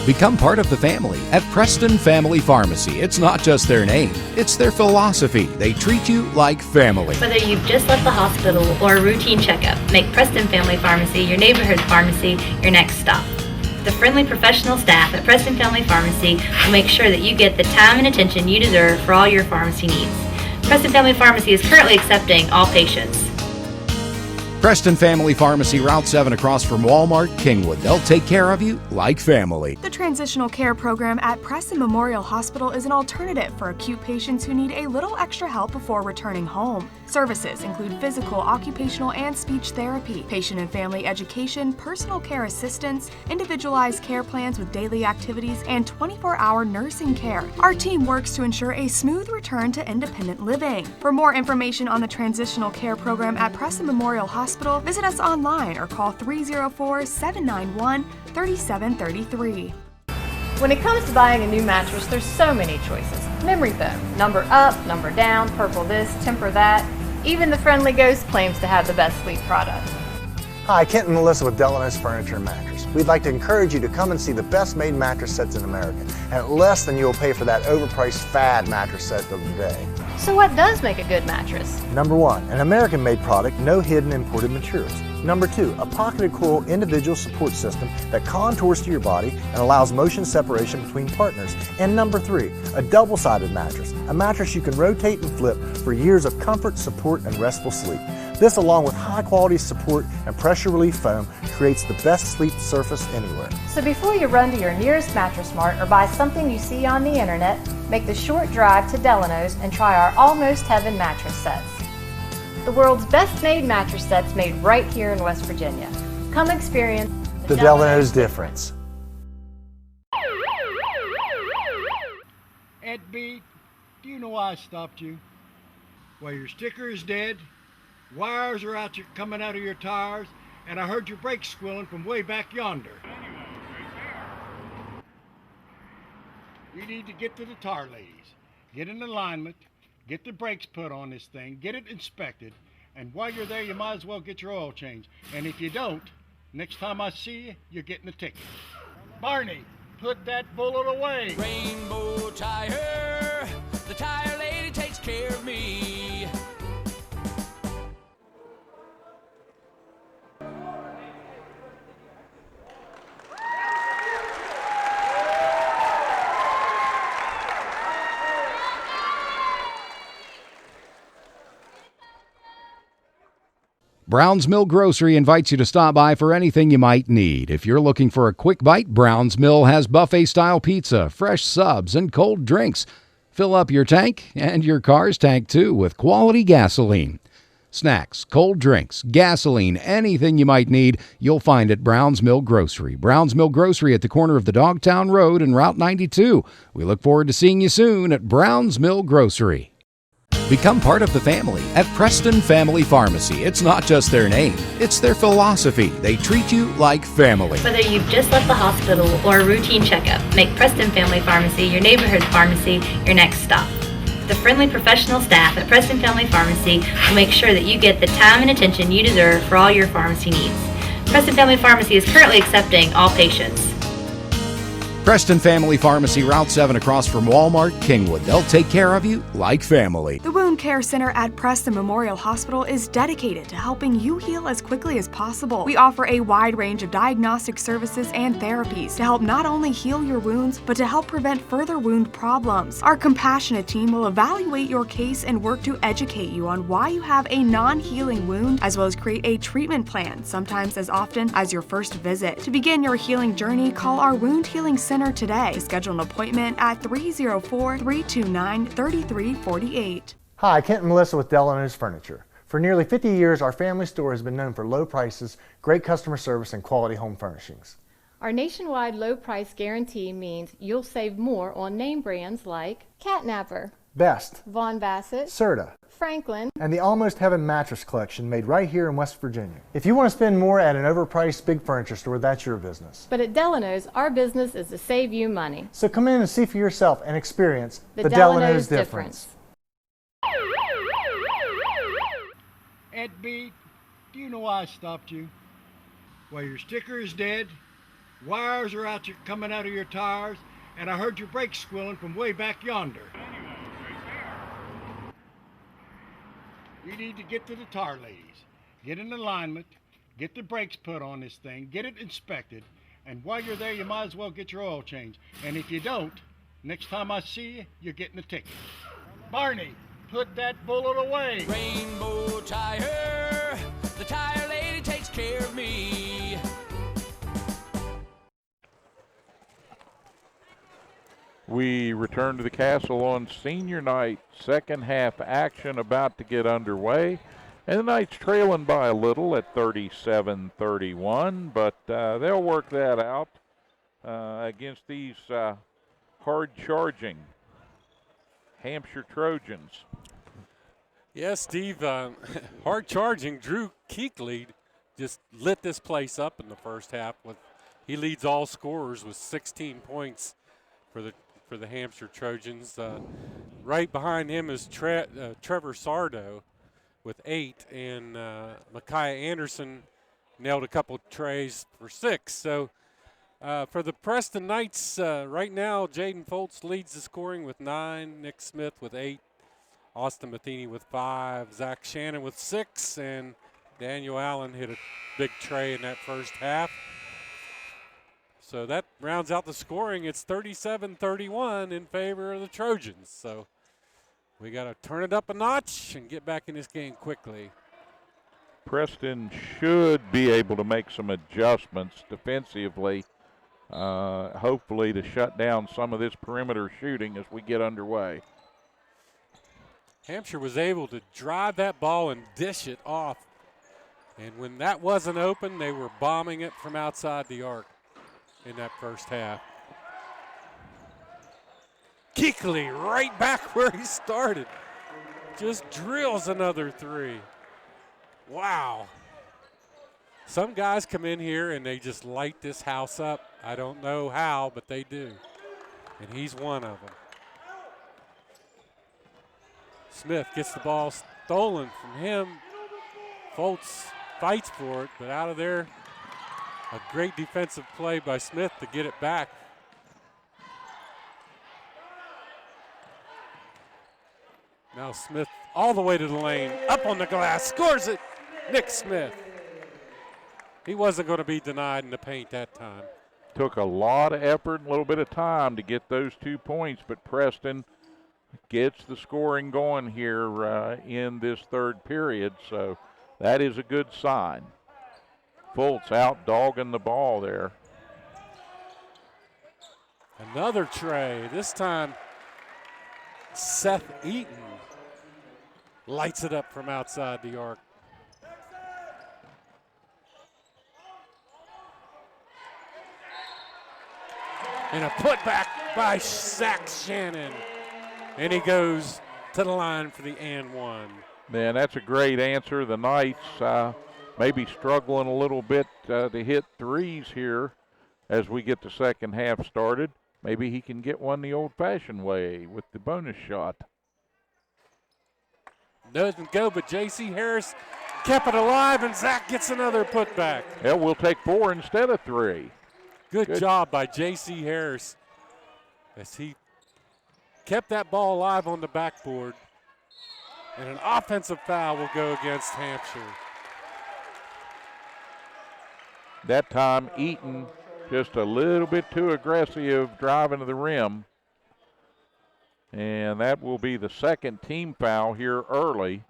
Become part of the family at Preston Family Pharmacy. It's not just their name, it's their philosophy. They treat you like family. Whether you've just left the hospital or a routine checkup, make Preston Family Pharmacy your neighborhood pharmacy your next stop. The friendly professional staff at Preston Family Pharmacy will make sure that you get the time and attention you deserve for all your pharmacy needs. Preston Family Pharmacy is currently accepting all patients. Preston Family Pharmacy, Route 7 across from Walmart, Kingwood. They'll take care of you like family. The Transitional Care Program at Preston Memorial Hospital is an alternative for acute patients who need a little extra help before returning home. Services include physical, occupational, and speech therapy, patient and family education, personal care assistance, individualized care plans with daily activities, and 24-hour nursing care. Our team works to ensure a smooth return to independent living. For more information on the Transitional Care Program at Preston Memorial Hospital, visit us online or call 304-791-3733. When it comes to buying a new mattress, there's so many choices. Memory foam, number up, number down, purple this, temper that. Even the Friendly Ghost claims to have the best sleep product. Hi, Kent and Melissa with Delano's Furniture and Mattress. We'd like to encourage you to come and see the best made mattress sets in America, and at less than you'll pay for that overpriced fad mattress set of the day. So what does make a good mattress? Number 1, an American-made product, no hidden imported materials. Number 2, a pocketed coil individual support system that contours to your body and allows motion separation between partners. And number 3, a double-sided mattress, a mattress you can rotate and flip for years of comfort, support, and restful sleep. This, along with high-quality support and pressure relief foam, creates the best sleep surface anywhere. So before you run to your nearest Mattress Mart or buy something you see on the internet, make the short drive to Delano's and try our Almost Heaven mattress sets. The world's best made mattress sets made right here in West Virginia. Come experience The Delano's difference. Ed B, do you know why I stopped you? Well, your sticker is dead, wires are coming out of your tires, and I heard your brakes squealing from way back yonder. You need to get to the tire ladies, get in alignment, get the brakes put on this thing, get it inspected, and while you're there, you might as well get your oil changed. And if you don't, next time I see you, you're getting a ticket. Barney, put that bullet away. Rainbow Tire, the tire lady takes care of me. Brown's Mill Grocery invites you to stop by for anything you might need. If you're looking for a quick bite, Brown's Mill has buffet-style pizza, fresh subs, and cold drinks. Fill up your tank and your car's tank, too, with quality gasoline. Snacks, cold drinks, gasoline, anything you might need, you'll find at Brown's Mill Grocery. Brown's Mill Grocery at the corner of the Dogtown Road and Route 92. We look forward to seeing you soon at Brown's Mill Grocery. Become part of the family at Preston Family Pharmacy. It's not just their name, it's their philosophy. They treat you like family. Whether you've just left the hospital or a routine checkup, make Preston Family Pharmacy your neighborhood pharmacy your next stop. The friendly professional staff at Preston Family Pharmacy will make sure that you get the time and attention you deserve for all your pharmacy needs. Preston Family Pharmacy is currently accepting all patients. Preston Family Pharmacy, Route 7 across from Walmart, Kingwood. They'll take care of you like family. The Wound Care Center at Preston Memorial Hospital is dedicated to helping you heal as quickly as possible. We offer a wide range of diagnostic services and therapies to help not only heal your wounds, but to help prevent further wound problems. Our compassionate team will evaluate your case and work to educate you on why you have a non-healing wound, as well as create a treatment plan, sometimes as often as your first visit. To begin your healing journey, call our Wound Healing Center today to schedule an appointment at 304-329-3348. Hi, Kent and Melissa with Delano's Furniture. For nearly 50 years, our family store has been known for low prices, great customer service, and quality home furnishings. Our nationwide low price guarantee means you'll save more on name brands like Catnapper, Best, Von Bassett, Serta, Franklin, and the Almost Heaven mattress collection made right here in West Virginia. If you want to spend more at an overpriced big furniture store, that's your business. But at Delano's, our business is to save you money. So come in and see for yourself and experience the Delano's difference. Ed B, do you know why I stopped you? Well, your sticker is dead, wires are coming out of your tires, and I heard your brakes squealing from way back yonder. You need to get to the tire ladies, get in alignment, get the brakes put on this thing, get it inspected, and while you're there, you might as well get your oil changed. And if you don't, next time I see you, you're getting a ticket. Barney, put that bullet away. Rainbow Tire, the tire lady takes care of me. We return to the castle on senior night. Second half action about to get underway. And the Knights trailing by a little at 37-31, but they'll work that out against these hard-charging Hampshire Trojans. Yeah, Steve, hard-charging Drew Keekley just lit this place up in the first half. He leads all scorers with 16 points for the Hampshire Trojans. Right behind him is Trevor Sardo with 8, and Micaiah Anderson nailed a couple trays for 6. So for the Preston Knights, right now, Jaden Foltz leads the scoring with 9, Nick Smith with 8, Austin Matheny with 5, Zach Shannon with 6, and Daniel Allen hit a big tray in that first half. So that rounds out the scoring. It's 37-31 in favor of the Trojans. So we got to turn it up a notch and get back in this game quickly. Preston should be able to make some adjustments defensively, hopefully to shut down some of this perimeter shooting as we get underway. Hampshire was able to drive that ball and dish it off. And when that wasn't open, they were bombing it from outside the arc in that first half. Keekley right back where he started. Just drills another 3. Wow. Some guys come in here and they just light this house up. I don't know how, but they do. And he's one of them. Smith gets the ball stolen from him. Foltz fights for it, but out of there, a great defensive play by Smith to get it back. Now Smith all the way to the lane, up on the glass, scores it. Nick Smith. He wasn't going to be denied in the paint that time. Took a lot of effort and a little bit of time to get those 2 points, but Preston gets the scoring going here in this third period, so that is a good sign. Foltz out dogging the ball there. Another tray. This time, Seth Eaton lights it up from outside the arc. And a putback by Zach Shannon. And he goes to the line for the and one. Man, that's a great answer. The Knights maybe struggling a little bit to hit threes here as we get the second half started. Maybe he can get one the old-fashioned way with the bonus shot. Doesn't go, but J.C. Harris kept it alive, and Zach gets another putback. Yeah, we'll take 4 instead of 3. Good job by J.C. Harris as he kept that ball alive on the backboard. And an offensive foul will go against Hampshire. That time, Eaton just a little bit too aggressive driving to the rim. And that will be the second team foul here early.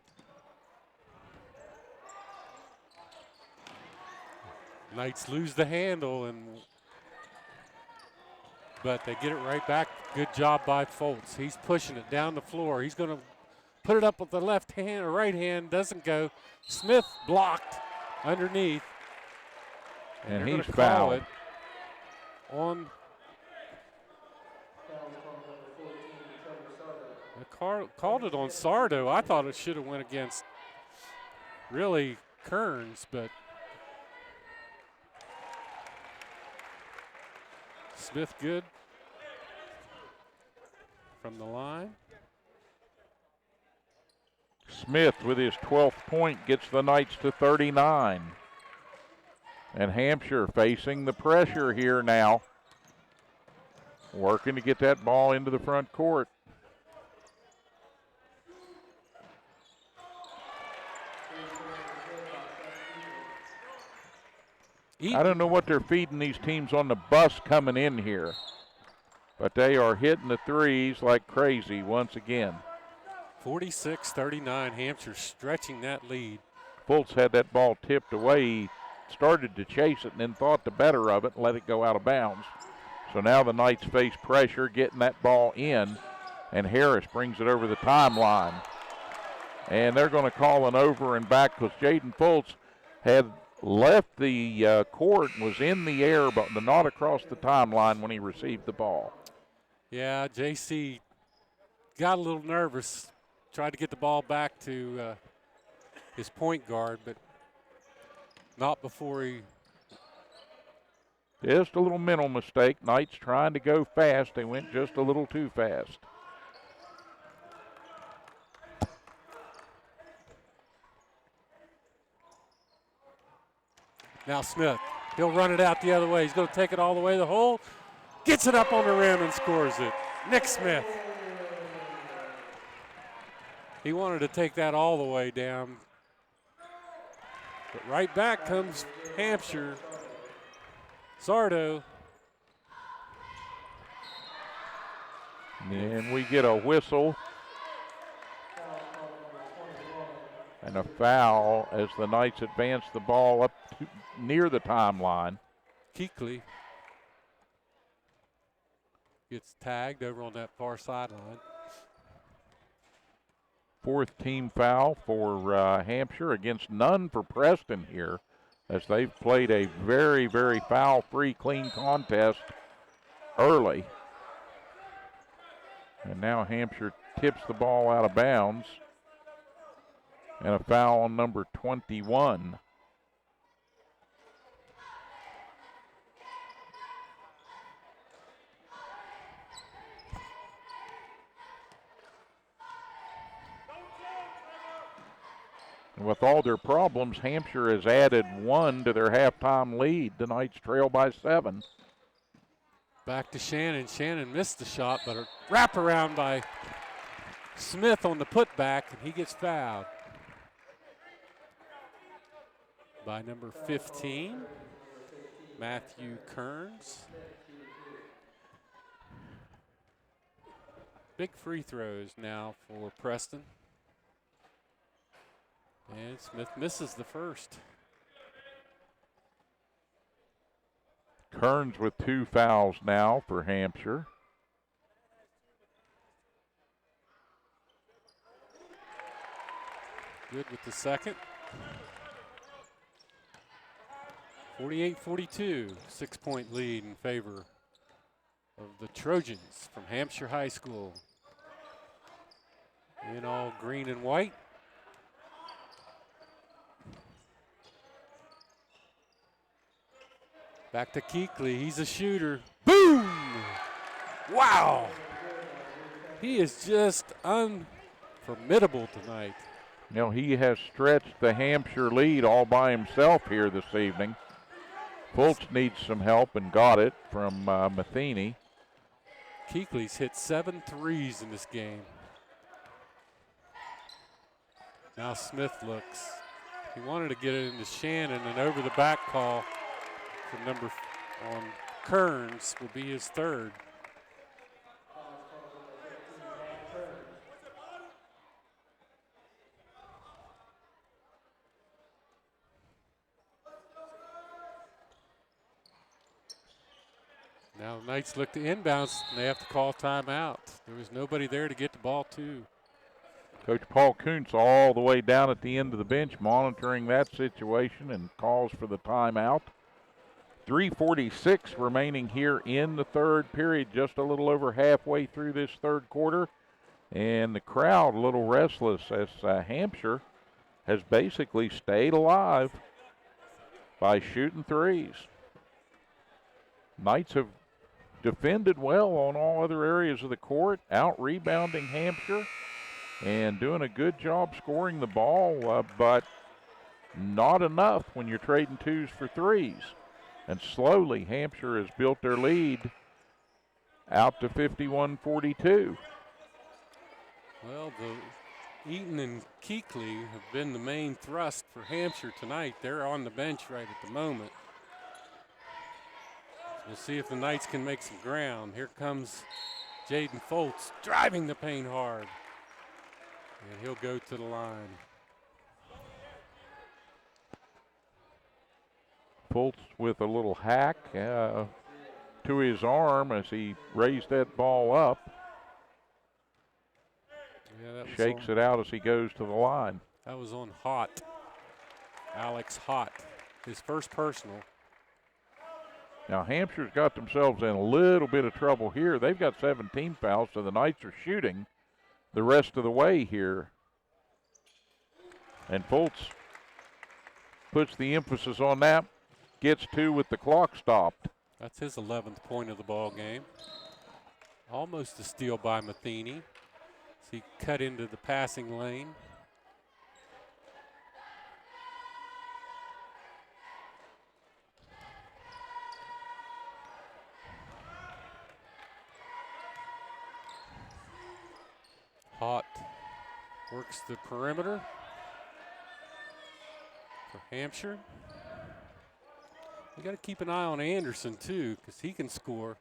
Knights lose the handle, but they get it right back. Good job by Foltz. He's pushing it down the floor. He's going to put it up with the left hand or right hand. Doesn't go. Smith blocked underneath. And he's fouled. On called it on Sardo. I thought it should have went against really Kearns, but Smith good from the line. Smith with his 12th point gets the Knights to 39. And Hampshire facing the pressure here now. Working to get that ball into the front court. Eaton. I don't know what they're feeding these teams on the bus coming in here, but they are hitting the threes like crazy once again. 46-39, Hampshire stretching that lead. Fultz had that ball tipped away. He started to chase it and then thought the better of it and let it go out of bounds. So now the Knights face pressure getting that ball in, and Harris brings it over the timeline. And they're going to call an over and back because Jaden Fultz had left the court and was in the air but not across the timeline when he received the ball. Yeah, JC got a little nervous, tried to get the ball back to his point guard, but not before he... Just a little mental mistake. Knights trying to go fast. They went just a little too fast. Now Smith, he'll run it out the other way. He's going to take it all the way to the hole. Gets it up on the rim and scores it. Nick Smith. He wanted to take that all the way down. But right back comes Hampshire. Sardo. And we get a whistle and a foul as the Knights advance the ball up to near the timeline. Keekly gets tagged over on that far sideline. Fourth team foul for Hampshire, against none for Preston here, as they've played a very, very foul-free, clean contest early. And now Hampshire tips the ball out of bounds. And a foul on number 21. And with all their problems, Hampshire has added 1 to their halftime lead. The Knights trail by 7. Back to Shannon. Shannon missed the shot, but a wraparound by Smith on the putback, and he gets fouled by number 15, Matthew Kearns. Big free throws now for Preston. And Smith misses the first. Kearns with 2 fouls now for Hampshire. Good with the second. 48-42, 6-point lead in favor of the Trojans from Hampshire High School. In all green and white. Back to Keekly, he's a shooter. Boom! Wow! He is just unformidable tonight. You know, he has stretched the Hampshire lead all by himself here this evening. Fultz needs some help and got it from Matheny. Keekly's hit 7 threes in this game. Now Smith looks. He wanted to get it into Shannon, and over the back call from number on Kearns will be his third. Now the Knights look to inbounds, and they have to call timeout. There was nobody there to get the ball to. Coach Paul Kuntz all the way down at the end of the bench monitoring that situation and calls for the timeout. 3:46 remaining here in the third period, just a little over halfway through this third quarter. And the crowd a little restless as Hampshire has basically stayed alive by shooting threes. Knights have defended well on all other areas of the court, out-rebounding Hampshire and doing a good job scoring the ball, but not enough when you're trading 2s for 3s. And slowly, Hampshire has built their lead out to 51-42. Well, the Eaton and Keekly have been the main thrust for Hampshire tonight. They're on the bench right at the moment. We'll see if the Knights can make some ground. Here comes Jaden Foltz driving the paint hard. And he'll go to the line. Foltz with a little hack to his arm as he raised that ball up. Yeah, that shakes it out as he goes to the line. That was on Hott. Alex Hott, his first personal. Now Hampshire's got themselves in a little bit of trouble here. They've got 17 fouls, so the Knights are shooting the rest of the way here. And Foltz puts the emphasis on that, gets 2 with the clock stopped. That's his 11th point of the ball game. Almost a steal by Matheny. He cut into the passing lane. Hott works the perimeter for Hampshire. You got to keep an eye on Anderson too, because he can score.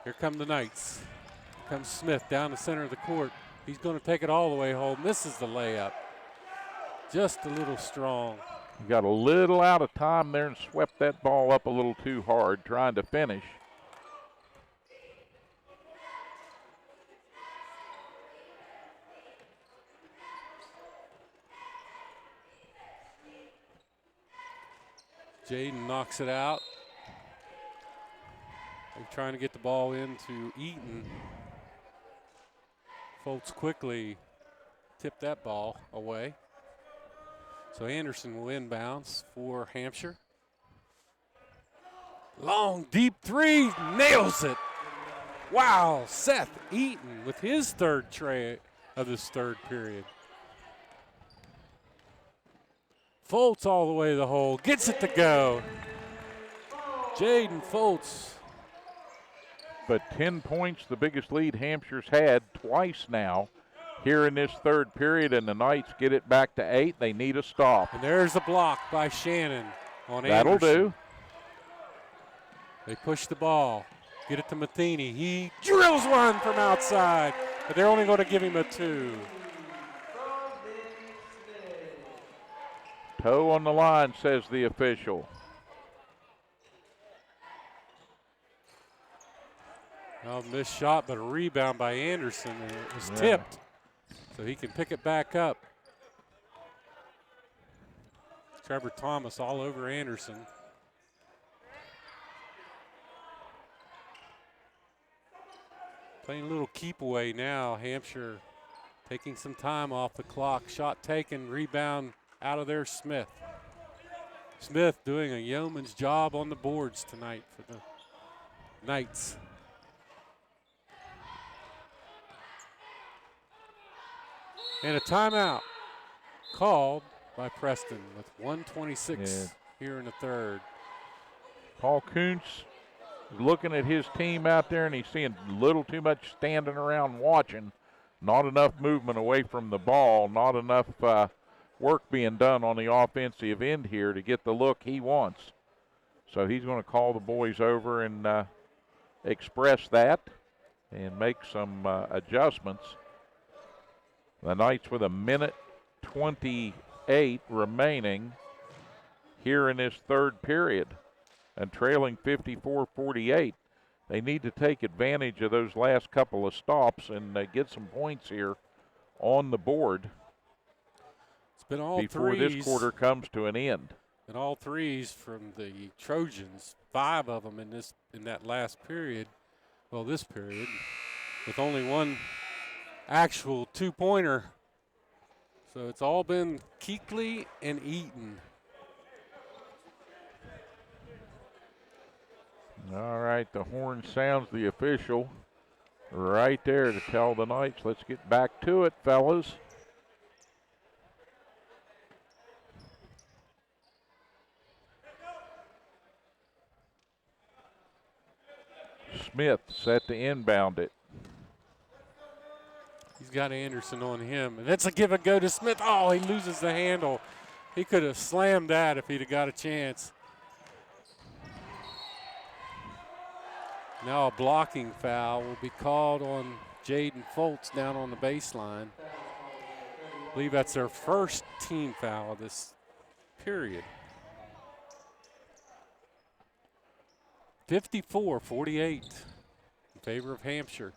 Here come the Knights. Here comes Smith down the center of the court. He's going to take it all the way home. Misses the layup. Just a little strong. He got a little out of time there and swept that ball up a little too hard, trying to finish. Jaden knocks it out. They're trying to get the ball into Eaton. Foltz quickly tipped that ball away. So Anderson will inbounds for Hampshire. Long, deep three, nails it. Wow, Seth Eaton with his third tray of this third period. Foltz all the way to the hole, gets it to go. Jaden Foltz. But 10 points, the biggest lead Hampshire's had twice now here in this third period, and the Knights get it back to 8. They need a stop. And there's a block by Shannon on That'll Anderson. do. They push the ball, get it to Matheny. He drills one from outside, but they're only going to give him a 2. Toe on the line, says the official. Well, missed shot, but a rebound by Anderson, and it was tipped, so he can pick it back up. Trevor Thomas all over Anderson. Playing a little keep away now. Hampshire taking some time off the clock. Shot taken, rebound out of there, Smith. Smith doing a yeoman's job on the boards tonight for the Knights. And a timeout called by Preston with 1:26 here in the third. Paul Kuntz is looking at his team out there, and he's seeing a little too much standing around watching. Not enough movement away from the ball, not enough work being done on the offensive end here to get the look he wants. So he's going to call the boys over and express that and make some adjustments. The Knights with 1:28 remaining here in this third period and trailing 54-48. They need to take advantage of those last couple of stops and get some points here on the board. It's been all before threes. This quarter comes to an end. And all threes from the Trojans, 5 of them in that last period. Well, this period, with only one actual 2-pointer. So it's all been Keekly and Eaton. All right, the horn sounds, the official right there to tell the Knights, let's get back to it, fellas. Smith set to inbound it. He's got Anderson on him. And that's a give and go to Smith. Oh, he loses the handle. He could have slammed that if he'd have got a chance. Now a blocking foul will be called on Jaden Foltz down on the baseline. I believe that's their first team foul of this period. 54-48 in favor of Hampshire.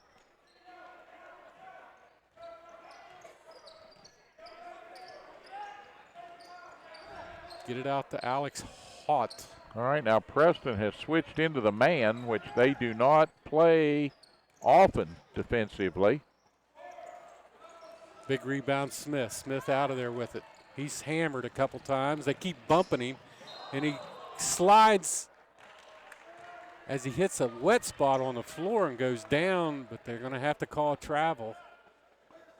Get it out to Alex Haught. All right, now Preston has switched into the man, which they do not play often defensively. Big rebound, Smith. Smith out of there with it. He's hammered a couple times. They keep bumping him, and he slides as he hits a wet spot on the floor and goes down, but they're going to have to call travel.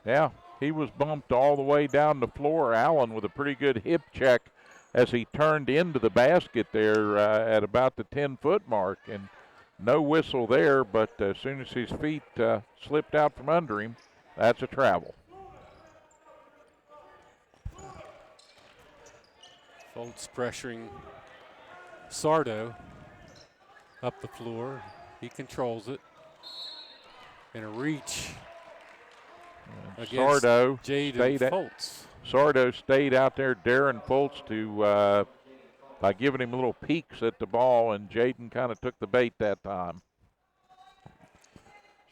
Yeah, he was bumped all the way down the floor. Allen with a pretty good hip check as he turned into the basket there at about the 10-foot mark. And no whistle there, but as soon as his feet slipped out from under him, that's a travel. Foltz pressuring Sardo up the floor. He controls it. And a reach against Sardo Jaden Foltz. Sardo stayed out there, Darren Foltz, to by giving him little peeks at the ball, and Jaden kind of took the bait that time.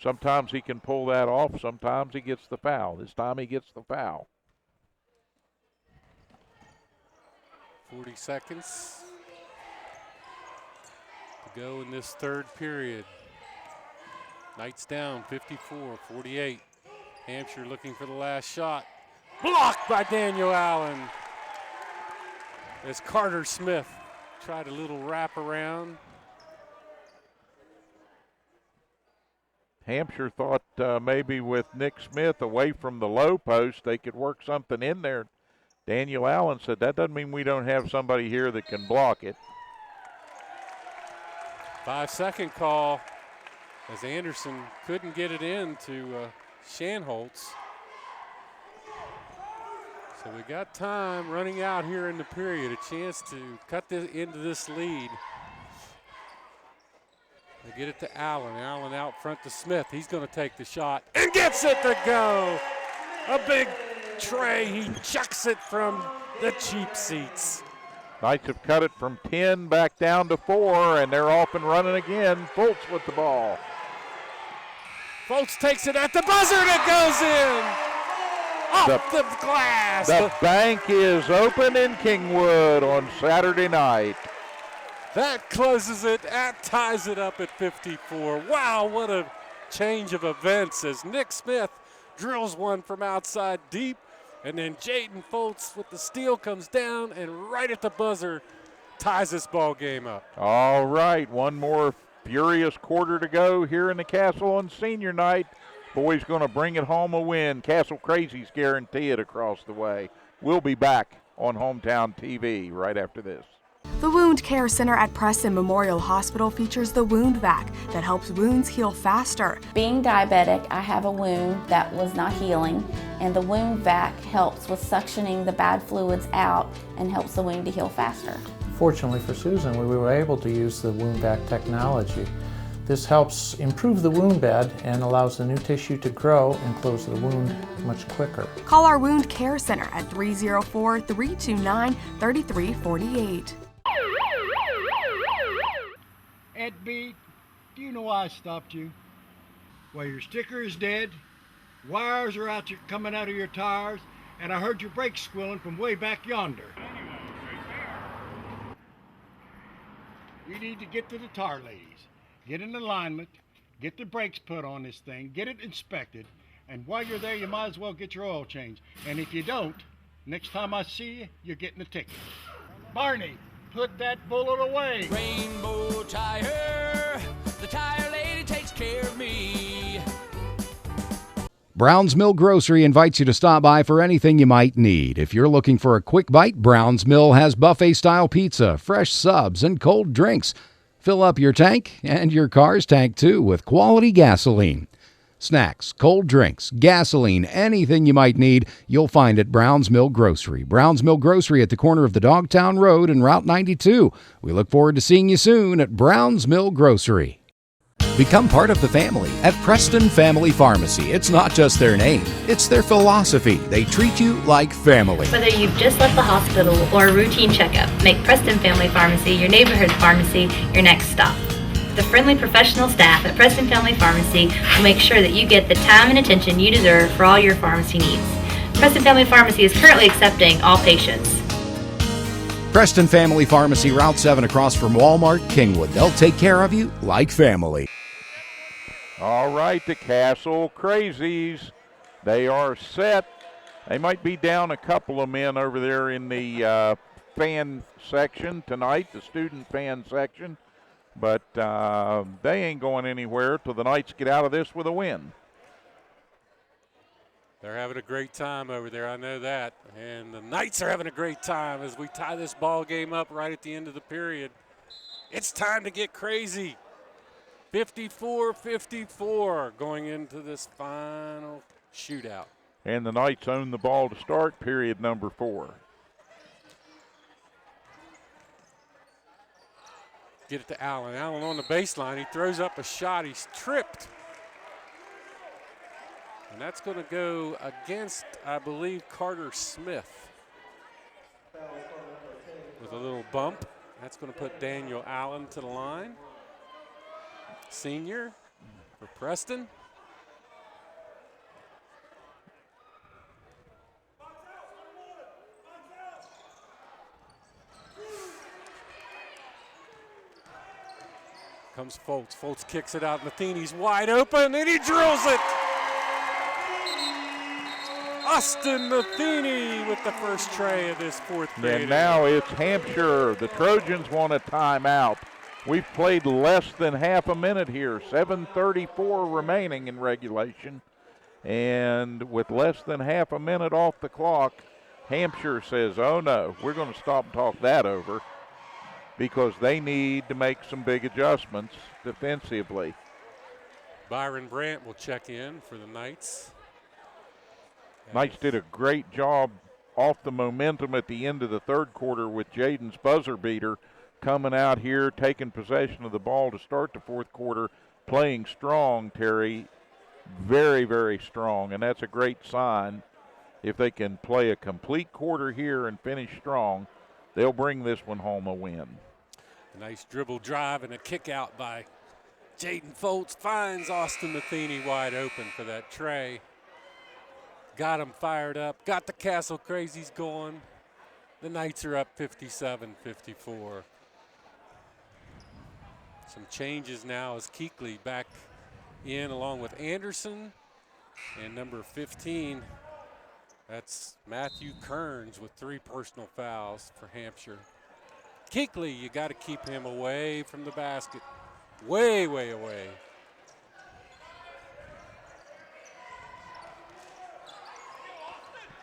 Sometimes he can pull that off. Sometimes he gets the foul. This time he gets the foul. 40 seconds to go in this third period. Knights down 54-48. Hampshire looking for the last shot. Blocked by Daniel Allen as Carter Smith tried a little wraparound. Hampshire thought maybe with Nick Smith away from the low post, they could work something in there. Daniel Allen said, that doesn't mean we don't have somebody here that can block it. 5-second call as Anderson couldn't get it in to Shanholtz. So we got time running out here in the period, a chance to cut into this lead. They get it to Allen. Allen out front to Smith. He's going to take the shot and gets it to go. A big tray. He chucks it from the cheap seats. Knights have cut it from 10 back down to 4, and they're off and running again. Foltz with the ball. Foltz takes it at the buzzer and it goes in. Off the glass. The bank is open in Kingwood on Saturday night. That closes it. That ties it up at 54. Wow, what a change of events as Nick Smith drills one from outside deep, and then Jaden Foltz with the steal comes down and right at the buzzer ties this ball game up. All right, one more furious quarter to go here in the Castle on senior night. Boys going to bring it home a win. Castle Crazies guarantee it across the way. We'll be back on Hometown TV right after this. The Wound Care Center at Preston Memorial Hospital features the Wound Vac that helps wounds heal faster. Being diabetic, I have a wound that was not healing, and the Wound Vac helps with suctioning the bad fluids out and helps the wound to heal faster. Fortunately for Susan, we were able to use the Wound Vac technology. This helps improve the wound bed and allows the new tissue to grow and close the wound much quicker. Call our Wound Care Center at 304-329-3348. Ed B, do you know why I stopped you? Well, your sticker is dead, wires are coming out of your tires, and I heard your brakes squealing from way back yonder. You need to get to the tire ladies. Get in alignment, get the brakes put on this thing, get it inspected, and while you're there, you might as well get your oil changed. And if you don't, next time I see you, you're getting a ticket. Barney, put that bullet away. Rainbow Tire, the tire lady takes care of me. Brown's Mill Grocery invites you to stop by for anything you might need. If you're looking for a quick bite, Brown's Mill has buffet-style pizza, fresh subs, and cold drinks. Fill up your tank and your car's tank too with quality gasoline. Snacks, cold drinks, gasoline, anything you might need, you'll find at Browns Mill Grocery. Browns Mill Grocery at the corner of the Dogtown Road and Route 92. We look forward to seeing you soon at Browns Mill Grocery. Become part of the family at Preston Family Pharmacy. It's not just their name, it's their philosophy. They treat you like family. Whether you've just left the hospital or a routine checkup, make Preston Family Pharmacy your neighborhood pharmacy your next stop. The friendly professional staff at Preston Family Pharmacy will make sure that you get the time and attention you deserve for all your pharmacy needs. Preston Family Pharmacy is currently accepting all patients. Preston Family Pharmacy, Route 7 across from Walmart, Kingwood. They'll take care of you like family. All right, the Castle Crazies, they are set. They might be down a couple of men over there in the fan section tonight, the student fan section, but they ain't going anywhere till the Knights get out of this with a win. They're having a great time over there, I know that. And the Knights are having a great time as we tie this ball game up right at the end of the period. It's time to get crazy. 54-54 going into this final shootout. And the Knights own the ball to start period number 4. Get it to Allen. Allen on the baseline. He throws up a shot. He's tripped. And that's going to go against, I believe, Carter Smith. With a little bump. That's going to put Daniel Allen to the line. Senior for Preston. Comes Foltz. Foltz kicks it out. Matheny's wide open, and he drills it. Austin Matheny with the first tray of this fourth period. And now it's Hampshire. The Trojans want a timeout. We've played less than half a minute here, 7:34 remaining in regulation. And with less than half a minute off the clock, Hampshire says, oh no, we're going to stop and talk that over because they need to make some big adjustments defensively. Byron Brandt will check in for the Knights. Knights did a great job off the momentum at the end of the third quarter with Jaden's buzzer beater coming out here, taking possession of the ball to start the fourth quarter, playing strong, Terry, very, very strong, and that's a great sign. If they can play a complete quarter here and finish strong, they'll bring this one home a win. A nice dribble drive and a kick out by Jaden Foltz finds Austin Matheny wide open for that tray. Got him fired up, got the Castle Crazies going. The Knights are up 57-54. Some changes now as Keekly back in along with Anderson and number 15. That's Matthew Kearns with 3 personal fouls for Hampshire. Keekly, you got to keep him away from the basket. Way, way away.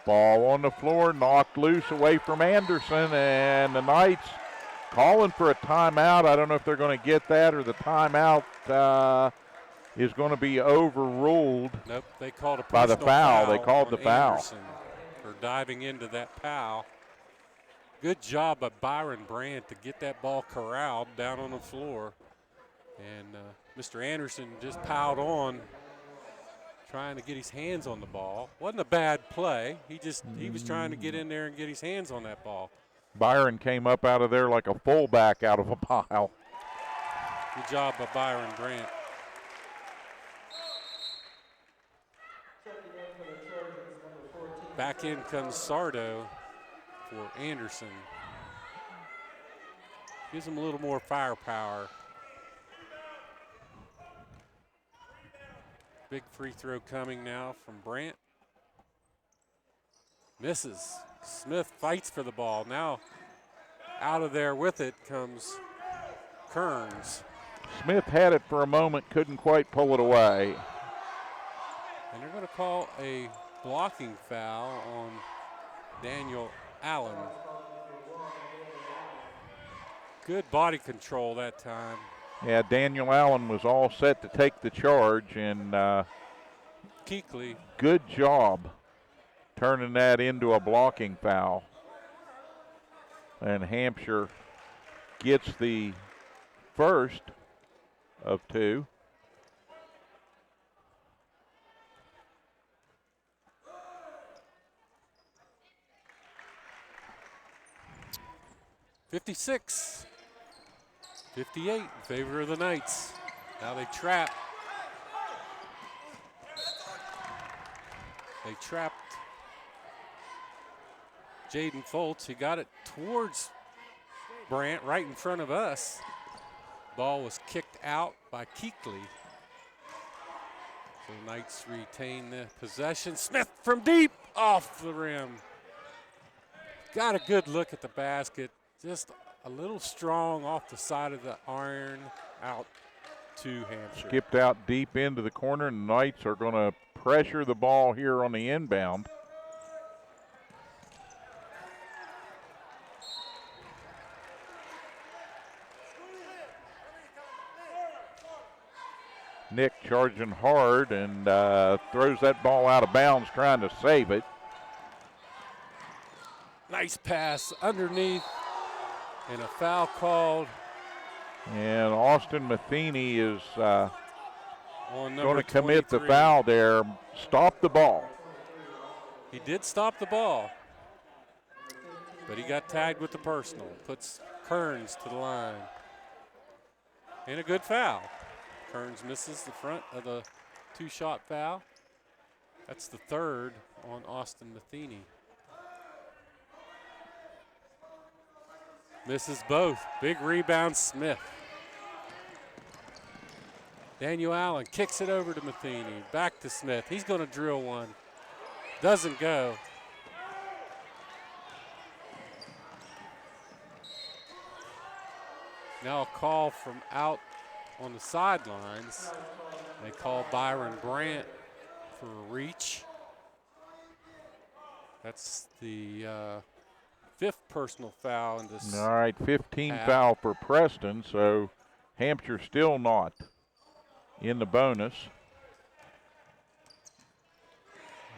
Ball on the floor, knocked loose away from Anderson, and the Knights calling for a timeout. I don't know if they're going to get that or the timeout is going to be overruled. Nope, they called a by the foul. They called on the foul. Anderson for diving into that foul. Good job by Byron Brandt to get that ball corralled down on the floor. And Mr. Anderson just piled on, trying to get his hands on the ball. Wasn't a bad play. He was trying to get in there and get his hands on that ball. Byron came up out of there like a fullback out of a pile. Good job by Byron Brandt. Back in comes Sardo for Anderson. Gives him a little more firepower. Big free throw coming now from Brandt. Misses. Smith fights for the ball. Now out of there with it comes Kearns. Smith had it for a moment, couldn't quite pull it away. And they're going to call a blocking foul on Daniel Allen. Good body control that time. Yeah, Daniel Allen was all set to take the charge, and Keekly. Good job turning that into a blocking foul. And Hampshire gets the first of 2. (56-58) in favor of the Knights. Now they trap. They trapped Jaden Foltz. He got it towards Brandt right in front of us. Ball was kicked out by Keekly. So the Knights retain the possession. Smith from deep off the rim. Got a good look at the basket. Just a little strong off the side of the iron, out to Hampshire. Skipped out deep into the corner, and the Knights are going to pressure the ball here on the inbound. Nick charging hard and throws that ball out of bounds, trying to save it. Nice pass underneath, and a foul called. And Austin Matheny is going to commit the foul there. Stop the ball. He did stop the ball, but he got tagged with the personal. Puts Kearns to the line. And a good foul. Kearns misses the front of the 2-shot foul. That's the third on Austin Matheny. Misses both. Big rebound, Smith. Daniel Allen kicks it over to Matheny. Back to Smith. He's going to drill one. Doesn't go. Now a call from out on the sidelines. They call Byron Brandt for a reach. That's the 5th personal foul in this. All right, 15 half. Foul for Preston, so Hampshire still not in the bonus.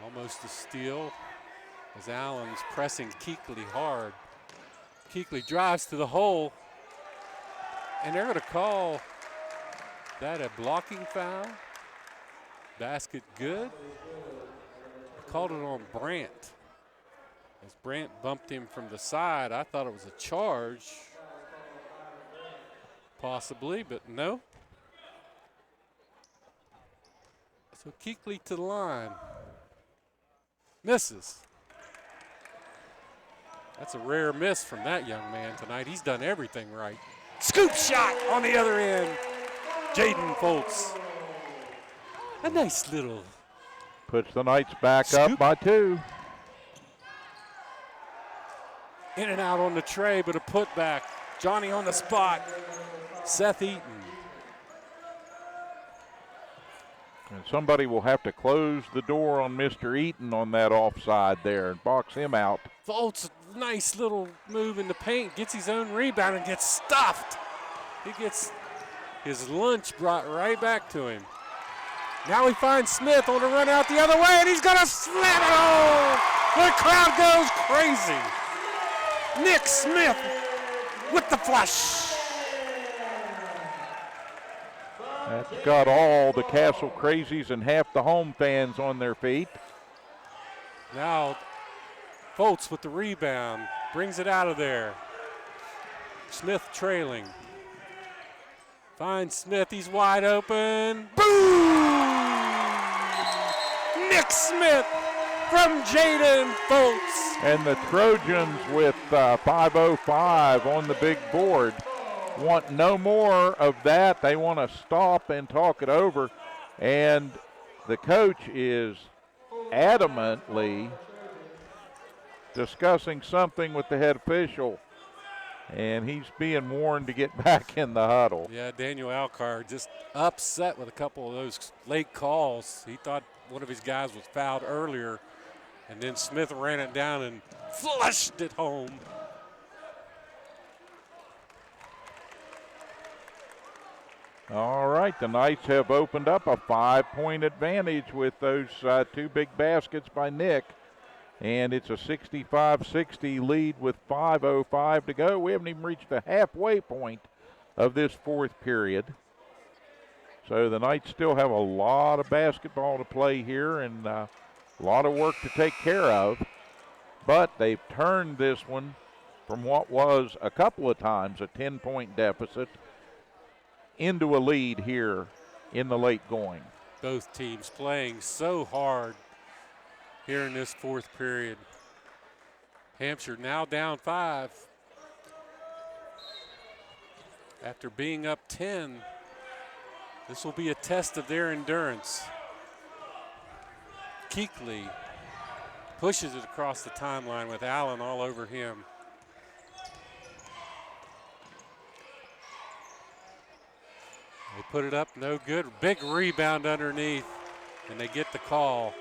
Almost a steal as Allen's pressing Keekly hard. Keekly drives to the hole, and they're going to call that a blocking foul. Basket good. They called it on Brandt. As Brandt bumped him from the side, I thought it was a charge. Possibly, but no. So Keekly to the line. Misses. That's a rare miss from that young man tonight. He's done everything right. Scoop shot on the other end. Jaden Foltz. A nice little. Puts the Knights back up by 2. In and out on the tray, but a putback. Johnny on the spot. Seth Eaton. And somebody will have to close the door on Mr. Eaton on that offside there and box him out. Foltz, nice little move in the paint. Gets his own rebound and gets stuffed. He gets his lunch brought right back to him. Now he finds Smith on the run out the other way, and he's going to slam it home. The crowd goes crazy. Nick Smith with the flush. That's got all the Castle Crazies and half the home fans on their feet. Now Foltz with the rebound, brings it out of there. Smith trailing. Finds Smith, he's wide open. Boom! Nick Smith from Jaden Foltz. And the Trojans with 5:05 on the big board want no more of that. They want to stop and talk it over. And the coach is adamantly discussing something with the head official. And he's being warned to get back in the huddle. Yeah, Daniel Alcar just upset with a couple of those late calls. He thought one of his guys was fouled earlier, and then Smith ran it down and flushed it home. All right, the Knights have opened up a 5-point advantage with those two big baskets by Nick. And it's a 65-60 lead with 5:05 to go. We haven't even reached the halfway point of this fourth period. So the Knights still have a lot of basketball to play here and a lot of work to take care of. But they've turned this one from what was a couple of times a 10-point deficit into a lead here in the late going. Both teams playing so hard here in this fourth period. Hampshire now down 5. After being up 10, this will be a test of their endurance. Keekly pushes it across the timeline with Allen all over him. They put it up, no good. Big rebound underneath, and they get the call.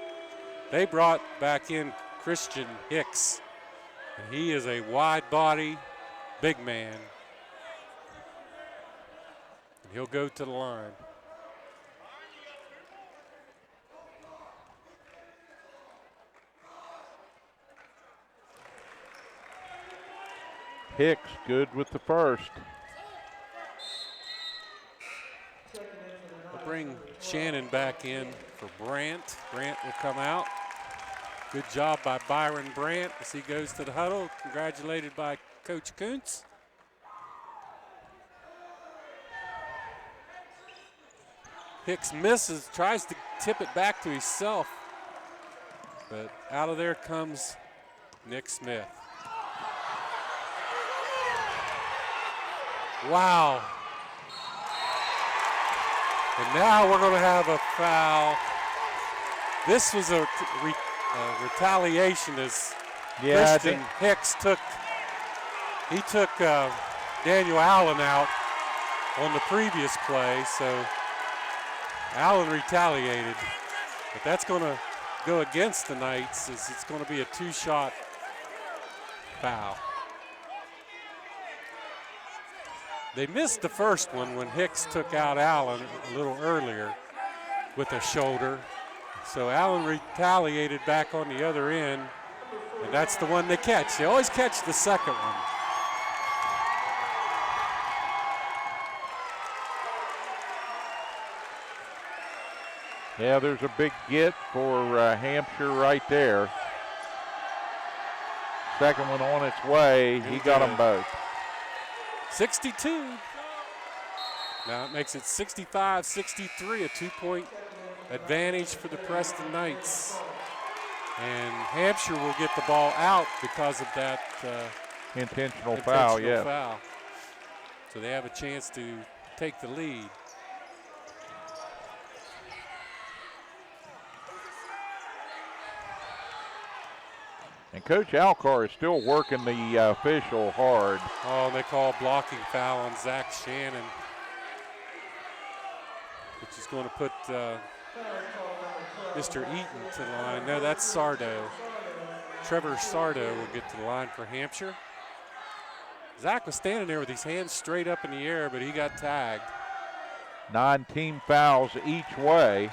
They brought back in Christian Hicks, and he is a wide body, big man. And he'll go to the line. Hicks good with the first. We'll bring Shannon back in for Brandt. Brandt will come out. Good job by Byron Brandt as he goes to the huddle. Congratulated by Coach Kuntz. Hicks misses, tries to tip it back to himself. But out of there comes Nick Smith. Wow. And now we're going to have a foul. This was a retaliation as Christian Hicks took Daniel Allen out on the previous play, so Allen retaliated. But that's going to go against the Knights as it's going to be a 2-shot foul. They missed the first one when Hicks took out Allen a little earlier with a shoulder. So Allen retaliated back on the other end, and that's the one they catch. They always catch the second one. Yeah, there's a big get for Hampshire right there. Second one on its way. He got them both. 62. Now it makes it 65-63, a 2-point advantage for the Preston Knights. And Hampshire will get the ball out because of that intentional foul. So they have a chance to take the lead. And Coach Alcar is still working the official hard. Oh, and they call blocking foul on Zach Shannon, which is going to put Mr. Eaton to the line. No, that's Sardo. Trevor Sardo will get to the line for Hampshire. Zach was standing there with his hands straight up in the air, but he got tagged. 9 team fouls each way.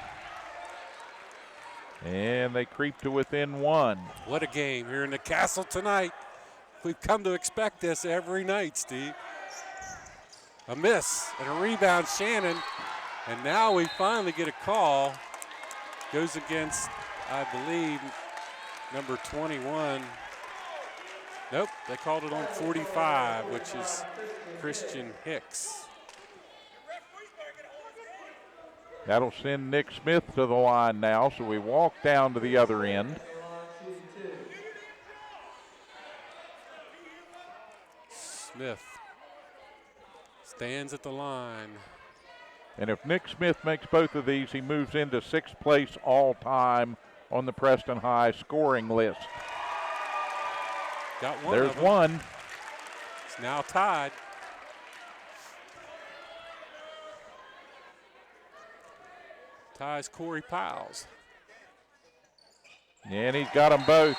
And they creep to within 1. What a game here in the Castle tonight. We've come to expect this every night, Steve. A miss and a rebound, Shannon. And now we finally get a call. Goes against, I believe, number 21. Nope, they called it on 45, which is Christian Hicks. That'll send Nick Smith to the line now, so we walk down to the other end. Smith stands at the line. And if Nick Smith makes both of these, he moves into 6th place all-time on the Preston High scoring list. Got one. There's one. It's now tied. Ties Corey Piles. And he's got them both.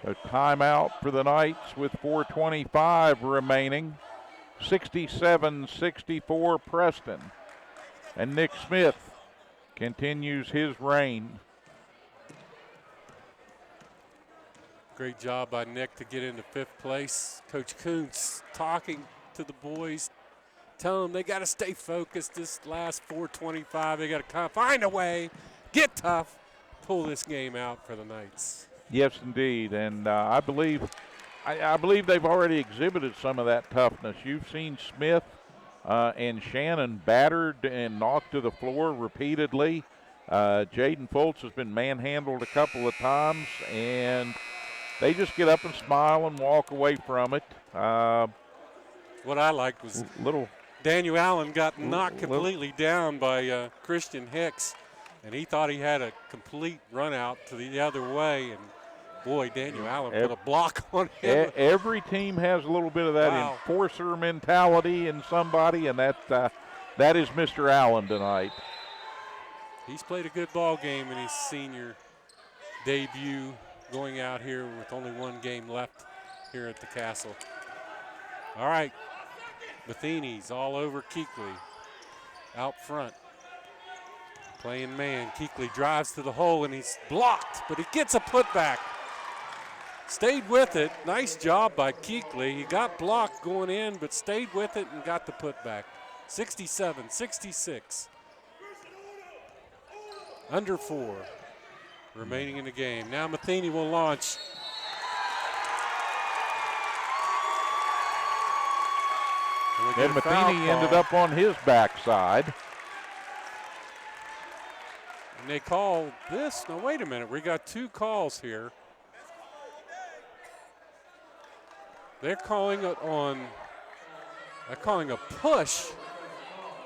A timeout for the Knights with 4:25 remaining. 67-64 Preston. And Nick Smith continues his reign. Great job by Nick to get into 5th place. Coach Kuntz talking to the boys, telling them they got to stay focused this last 4:25. They got to find a way, get tough, pull this game out for the Knights. Yes, indeed, and I believe they've already exhibited some of that toughness. You've seen Smith and Shannon battered and knocked to the floor repeatedly. Jaden Fultz has been manhandled a couple of times, and they just get up and smile and walk away from it. What I liked was Daniel Allen got knocked completely down by Christian Hicks, and he thought he had a complete run out to the other way, and boy, Daniel Allen put a block on him. Every team has a little bit of that enforcer mentality in somebody, and that is Mr. Allen tonight. He's played a good ball game in his senior debut, going out here with only one game left here at the Castle. All right, Matheny's all over Keekly out front. Playing man, Keekly drives to the hole and he's blocked, but he gets a putback. Stayed with it. Nice job by Keekly. He got blocked going in, but stayed with it and got the putback. 67-66. Under 4 remaining in the game. Now Matheny will launch. And Matheny ended up on his backside. And they call this. Now, wait a minute. We got 2 calls here. They're calling it on. They're calling a push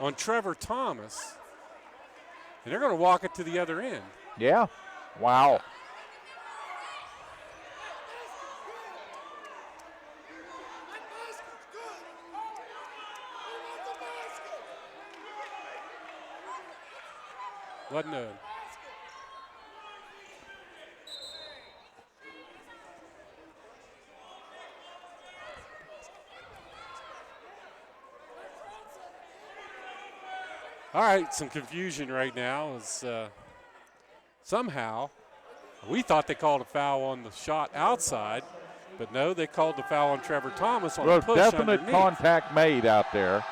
on Trevor Thomas. And they're going to walk it to the other end. Yeah. Wow. Wasn't a. All right, some confusion right now as somehow we thought they called a foul on the shot outside, but no, they called the foul on Trevor Thomas on the push definite underneath. Contact made out there.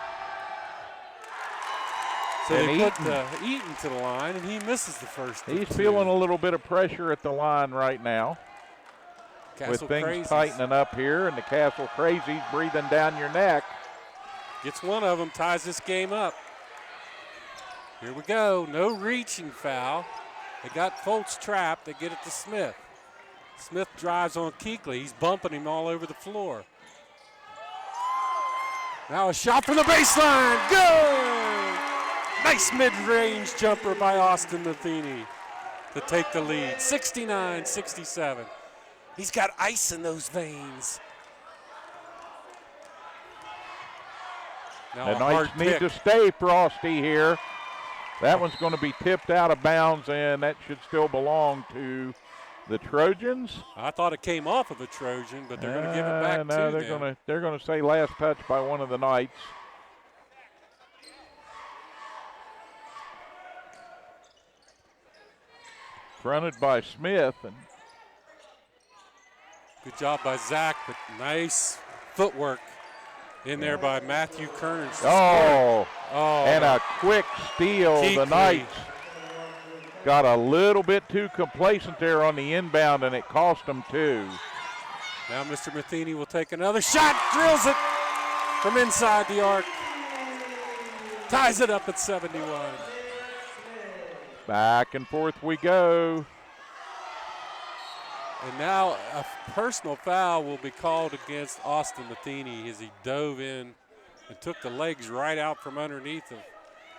So they put Eaton to the line, and he misses the first. He's feeling a little bit of pressure at the line right now. With things Crazies tightening up here, and the Castle Crazies breathing down your neck. Gets one of them, ties this game up. Here we go, no reaching foul. They got Fultz trapped, they get it to Smith. Smith drives on Keekly, he's bumping him all over the floor. Now a shot from the baseline, good! Nice mid-range jumper by Austin Matheny to take the lead, 69-67. He's got ice in those veins. Now The Knights need to stay frosty here. That one's going to be tipped out of bounds, and that should still belong to the Trojans. I thought it came off of a Trojan, but they're going to give it back no, to them. they're going to say last touch by one of the Knights. Fronted by Smith. And good job by Zach, but nice footwork in there by Matthew Kearns. And a quick steal. Keekly. The Knights got a little bit too complacent there on the inbound, and it cost them 2. Now Mr. Matheny will take another shot, drills it from inside the arc. Ties it up at 71. Back and forth we go. And now a personal foul will be called against Austin Matheny as he dove in and took the legs right out from underneath of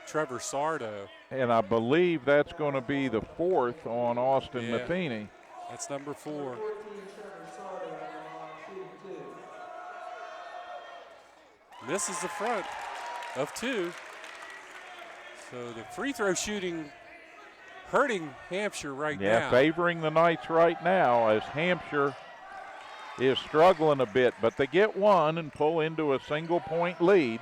Trevor Sardo. And I believe that's going to be the 4th on Austin Matheny. That's number 4. Misses the front of 2. So the free throw shooting hurting Hampshire right now. Yeah, favoring the Knights right now as Hampshire is struggling a bit, but they get one and pull into a single-point lead.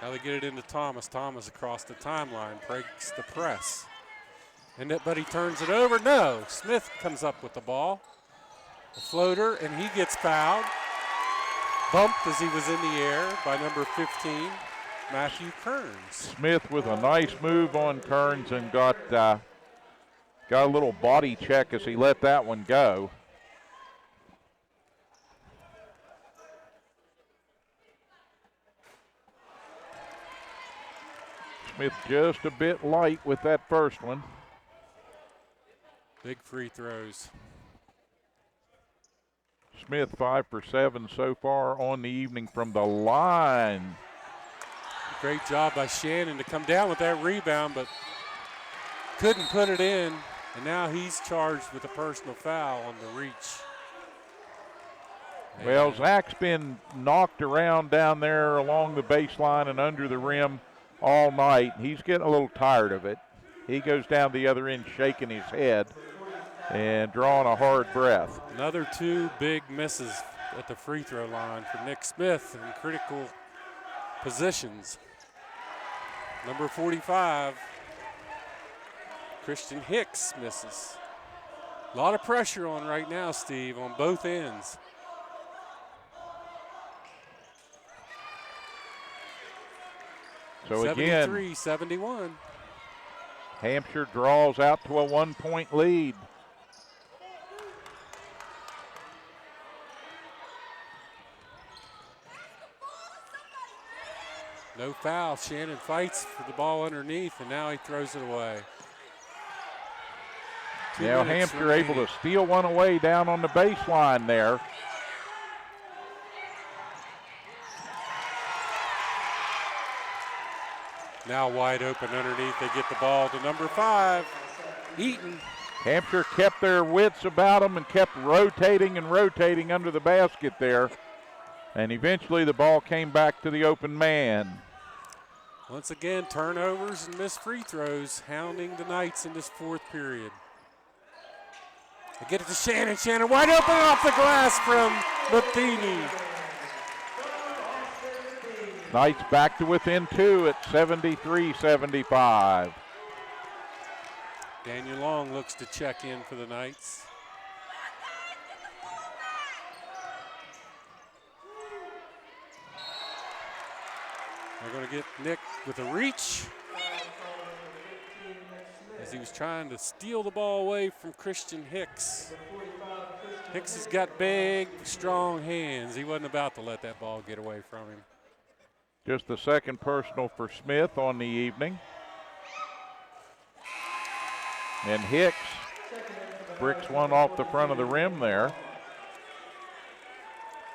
Now they get it into Thomas. Thomas across the timeline, breaks the press. And that, but he turns it over. No, Smith comes up with the ball. A floater, and he gets fouled. Bumped as he was in the air by number 15, Matthew Kearns. Smith with a nice move on Kearns and got a little body check as he let that one go. Smith just a bit light with that first one. Big free throws. Smith 5 for 7 so far on the evening from the line. Great job by Shannon to come down with that rebound, but couldn't put it in. And now he's charged with a personal foul on the reach. Well, Zach's been knocked around down there along the baseline and under the rim all night. He's getting a little tired of it. He goes down the other end shaking his head and drawing a hard breath. Another 2 big misses at the free throw line for Nick Smith in critical positions. Number 45, Christian Hicks misses. A lot of pressure on right now, Steve, on both ends. So again, 73-71. Hampshire draws out to a 1-point lead. No foul. Shannon fights for the ball underneath, and now he throws it away. Now Hampshire able to steal one away down on the baseline there. Now wide open underneath. They get the ball to number 5, Eaton. Hampshire kept their wits about them and kept rotating and rotating under the basket there. And eventually the ball came back to the open man. Once again, turnovers and missed free throws hounding the Knights in this 4th period. They get it to Shannon. Shannon wide open off the glass from Matheny. Knights back to within 2 at 73-75. Daniel Long looks to check in for the Knights. They're going to get Nick with a reach as he was trying to steal the ball away from Christian Hicks. Hicks has got big, strong hands. He wasn't about to let that ball get away from him. Just the second personal for Smith on the evening. And Hicks bricks one off the front of the rim there.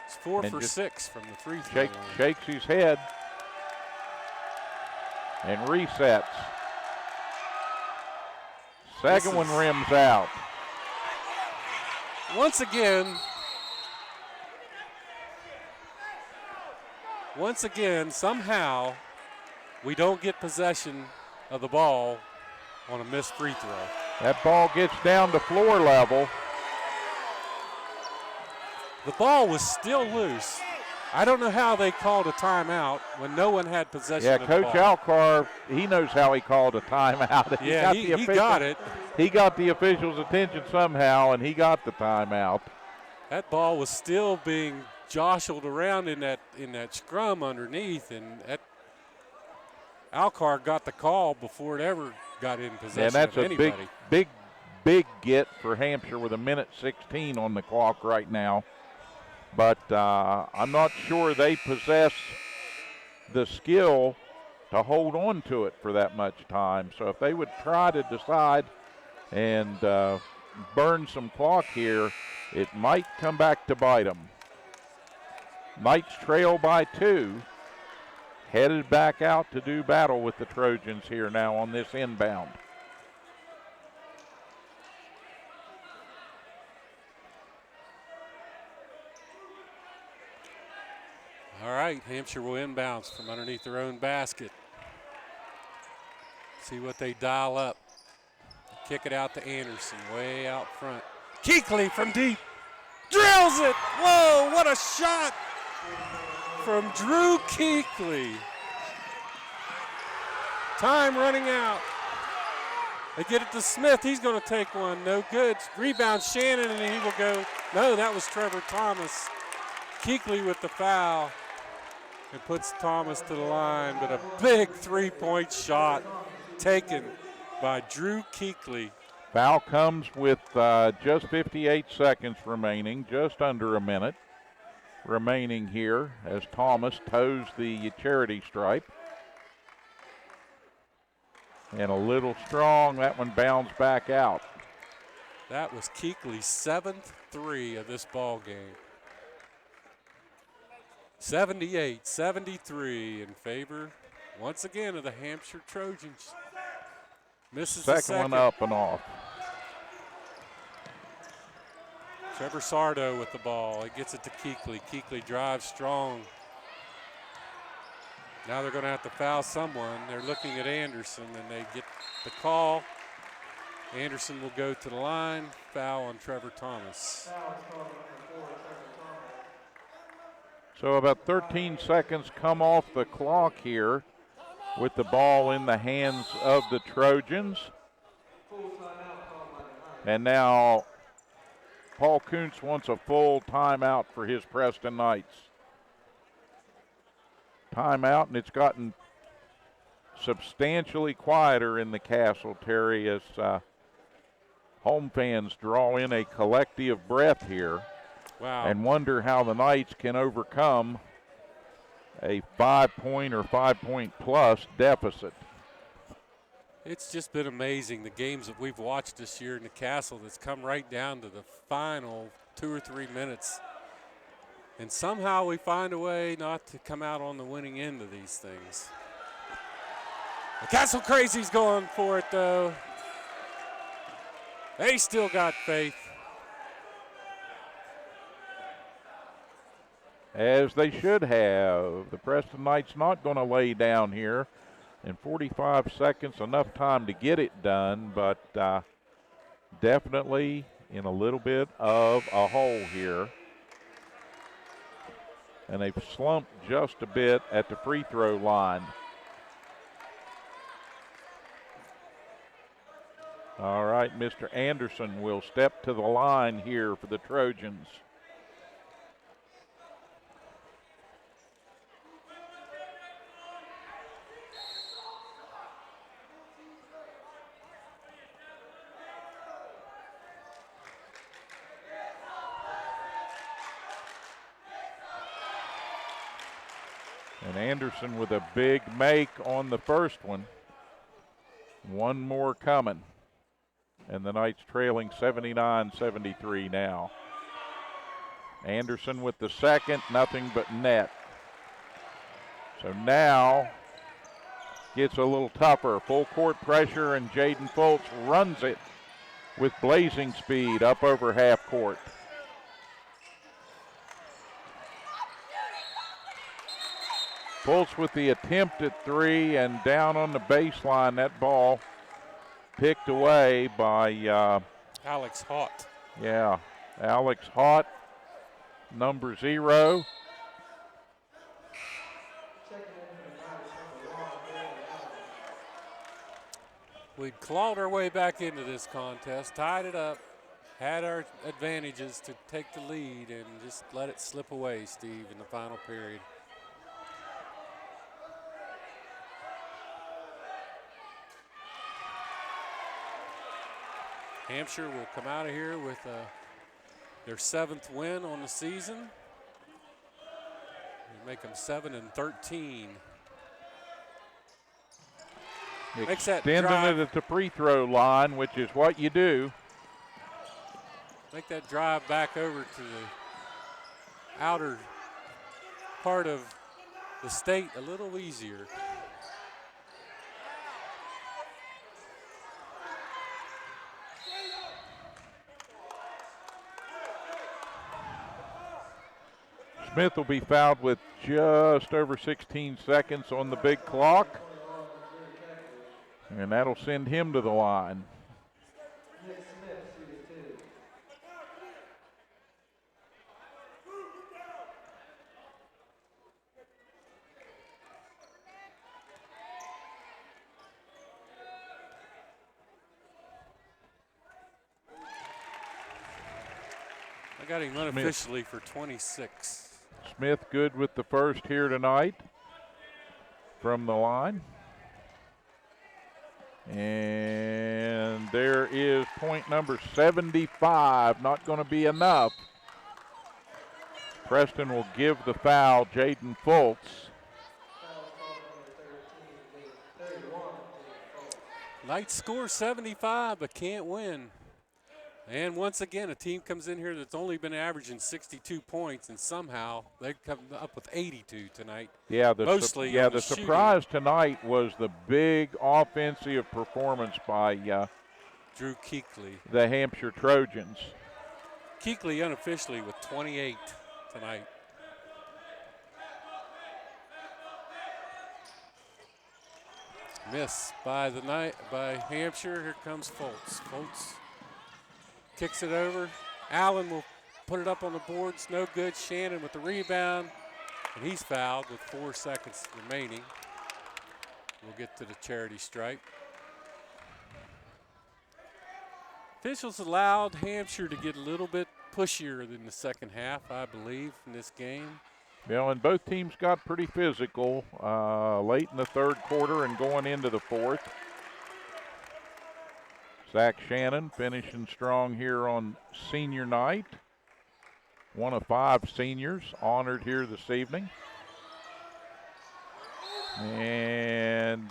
It's 4 for 6 from the free throw line. Shakes his head and resets. Second one rims out. Once again, somehow, we don't get possession of the ball on a missed free throw. That ball gets down to floor level. The ball was still loose. I don't know how they called a timeout when no one had possession of the ball. Coach Alcar, he knows how he called a timeout. Yeah, he got it. He got the official's attention somehow, and he got the timeout. That ball was still being jostled around in that scrum underneath, and Alcar got the call before it ever got in possession and that's of anybody. a big get for Hampshire with 1:16 on the clock right now. But I'm not sure they possess the skill to hold on to it for that much time. So if they would try to decide and burn some clock here, it might come back to bite them. Knights trail by 2, headed back out to do battle with the Trojans here now on this inbound. All right, Hampshire will inbounds from underneath their own basket. See what they dial up. Kick it out to Anderson, way out front. Keekly from deep. Drills it. Whoa, what a shot from Drew Keekley. Time running out. They get it to Smith. He's going to take one. No good. Rebound Shannon, and he will go. No, that was Trevor Thomas. Keekley with the foul. It puts Thomas to the line, but a big three-point shot taken by Drew Keekley. Foul comes with just 58 seconds remaining, just under a minute remaining here as Thomas toes the charity stripe. And a little strong, that one bounced back out. That was Keekley's 7th three of this ball game. 78-73 in favor, once again, of the Hampshire Trojans. Misses the second one up and off. Trevor Sardo with the ball. He gets it to Keekley. Keekley drives strong. Now they're going to have to foul someone. They're looking at Anderson, and they get the call. Anderson will go to the line. Foul on Trevor Thomas. So about 13 seconds come off the clock here with the ball in the hands of the Trojans. And now Paul Kuntz wants a full timeout for his Preston Knights. Timeout, and it's gotten substantially quieter in the castle, Terry, as home fans draw in a collective breath here. Wow. And wonder how the Knights can overcome a 5-point or 5-point plus deficit. It's just been amazing, the games that we've watched this year in the castle that's come right down to the final 2 or 3 minutes. And somehow we find a way not to come out on the winning end of these things. The Castle Crazy's going for it, though. They still got faith. As they should have. The Preston Knights not going to lay down here. In 45 seconds, enough time to get it done, but definitely in a little bit of a hole here. And they've slumped just a bit at the free throw line. All right, Mr. Anderson will step to the line here for the Trojans. And Anderson with a big make on the first one. One more coming. And the Knights trailing 79-73 now. Anderson with the second, nothing but net. So now gets a little tougher. Full court pressure, and Jaden Fultz runs it with blazing speed up over half court. Fultz with the attempt at three, and down on the baseline, that ball picked away by Alex Haught. Yeah, Alex Haught, number 0. We'd clawed our way back into this contest, tied it up, had our advantages to take the lead, and just let it slip away, Steve, in the final period. Hampshire will come out of here with their 7th win on the season. Make them 7-13. Extending it at the free throw line, which is what you do. Make that drive back over to the outer part of the state a little easier. Smith will be fouled with just over 16 seconds on the big clock. And that'll send him to the line. I got him unofficially for 26. Smith good with the first here tonight from the line. And there is point number 75, not going to be enough. Preston will give the foul, Jaden Fultz. Knights score 75 but can't win. And once again, a team comes in here that's only been averaging 62 points, and somehow they come up with 82 tonight. Yeah, the surprise tonight was the big offensive performance by Drew Keekley, the Hampshire Trojans. Keekley unofficially with 28 tonight. Miss by Hampshire. Here comes Fultz. Fultz kicks it over. Allen will put it up on the boards. No good. Shannon with the rebound. And he's fouled with 4 seconds remaining. We'll get to the charity stripe. Officials allowed Hampshire to get a little bit pushier than the second half, I believe, in this game. Well, and both teams got pretty physical late in the third quarter and going into the fourth. Zach Shannon finishing strong here on senior night. One of 5 seniors honored here this evening. And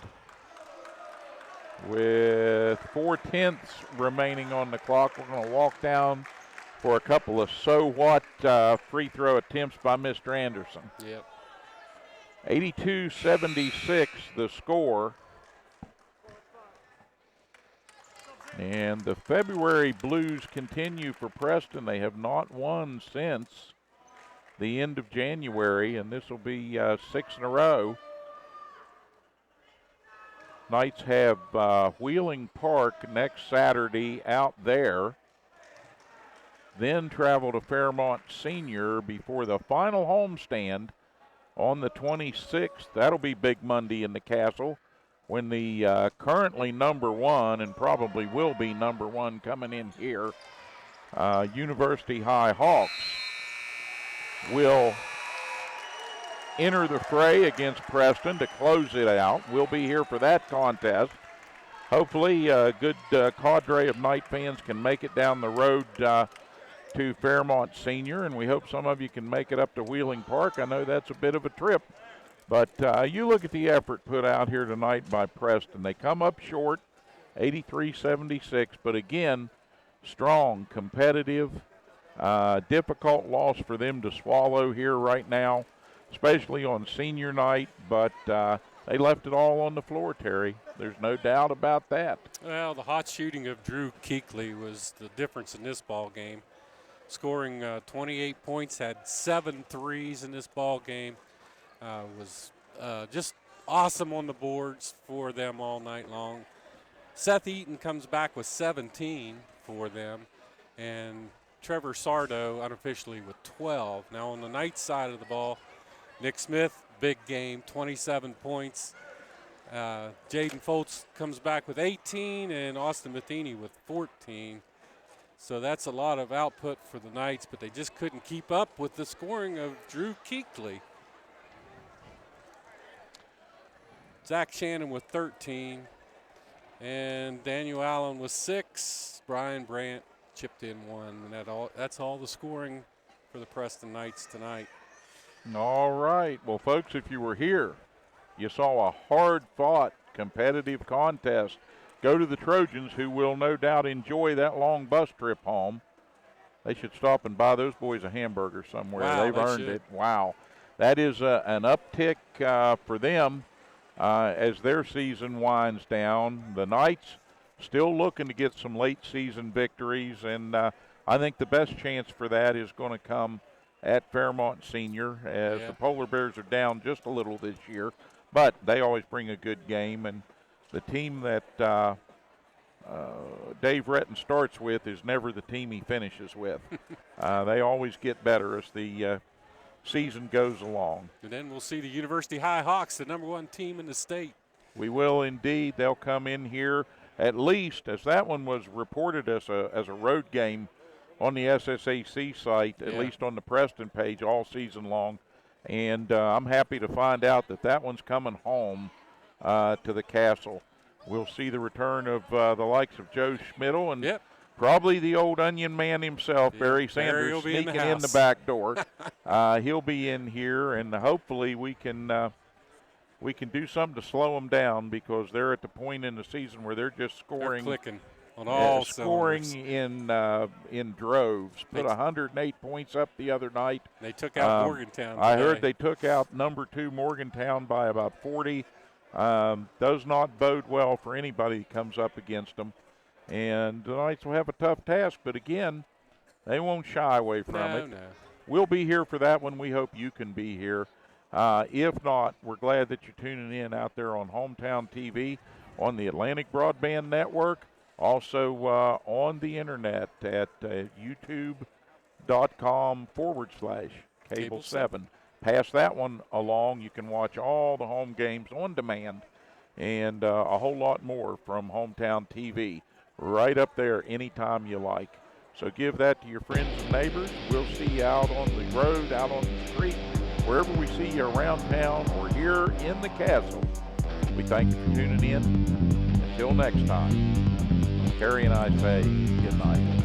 with 4/10 remaining on the clock, we're going to walk down for a couple of so-what free throw attempts by Mr. Anderson. Yep. 82-76 the score. And the February Blues continue for Preston. They have not won since the end of January, and this will be 6 in a row. Knights have Wheeling Park next Saturday out there. Then travel to Fairmont Senior before the final homestand on the 26th. That'll be Big Monday in the Castle, when the currently #1, and probably will be #1 coming in here, University High Hawks will enter the fray against Preston to close it out. We'll be here for that contest. Hopefully a good cadre of Knight fans can make it down the road to Fairmont Senior, and we hope some of you can make it up to Wheeling Park. I know that's a bit of a trip. But you look at the effort put out here tonight by Preston. They come up short, 83-76, but again, strong, competitive, difficult loss for them to swallow here right now, especially on senior night, but they left it all on the floor, Terry. There's no doubt about that. Well, the hot shooting of Drew Keekley was the difference in this ball game. Scoring 28 points, had 7 threes in this ball game. Was just awesome on the boards for them all night long. Seth Eaton comes back with 17 for them, and Trevor Sardo unofficially with 12. Now on the Knights side of the ball, Nick Smith, big game, 27 points. Jaden Fultz comes back with 18, and Austin Matheny with 14. So that's a lot of output for the Knights, but they just couldn't keep up with the scoring of Drew Keekley. Zach Shannon with 13, and Daniel Allen with 6. Brian Brandt chipped in 1, and that's all the scoring for the Preston Knights tonight. All right. Well, folks, if you were here, you saw a hard-fought, competitive contest. Go to the Trojans, who will no doubt enjoy that long bus trip home. They should stop and buy those boys a hamburger somewhere. Wow, They've earned it. Wow. That is an uptick for them. As their season winds down. The Knights still looking to get some late season victories, and I think the best chance for that is going to come at Fairmont Senior, as the Polar Bears are down just a little this year, but they always bring a good game, and the team that Dave Retton starts with is never the team he finishes with. They always get better as the season goes along. And then we'll see the University High Hawks, the #1 team in the state. We will indeed. They'll come in here at least, as that one was reported as a road game on the SSAC site, at least on the Preston page, all season long. And I'm happy to find out that one's coming home to the Castle. We'll see the return of the likes of Joe Schmidl and probably the old Onion Man himself, Barry Sanders, sneaking in the back door. He'll be in here, and hopefully we can do something to slow them down, because they're at the point in the season where they're just scoring. They're clicking on all scoring cylinders. in droves. Put 108 points up the other night. They took out Morgantown I today. heard they took out number 2 Morgantown by about 40. Does not bode well for anybody that comes up against them. And the Knights will have a tough task, but again, they won't shy away from it. No. We'll be here for that one. We hope you can be here. If not, we're glad that you're tuning in out there on Hometown TV, on the Atlantic Broadband Network, also on the internet at youtube.com/Cable7. Pass that one along. You can watch all the home games on demand, and a whole lot more from Hometown TV right up there anytime you like. So give that to your friends and neighbors. We'll see you out on the road, out on the street, wherever we see you around town or here in the Castle. We thank you for tuning in. Until next time, Carrie and I say good night.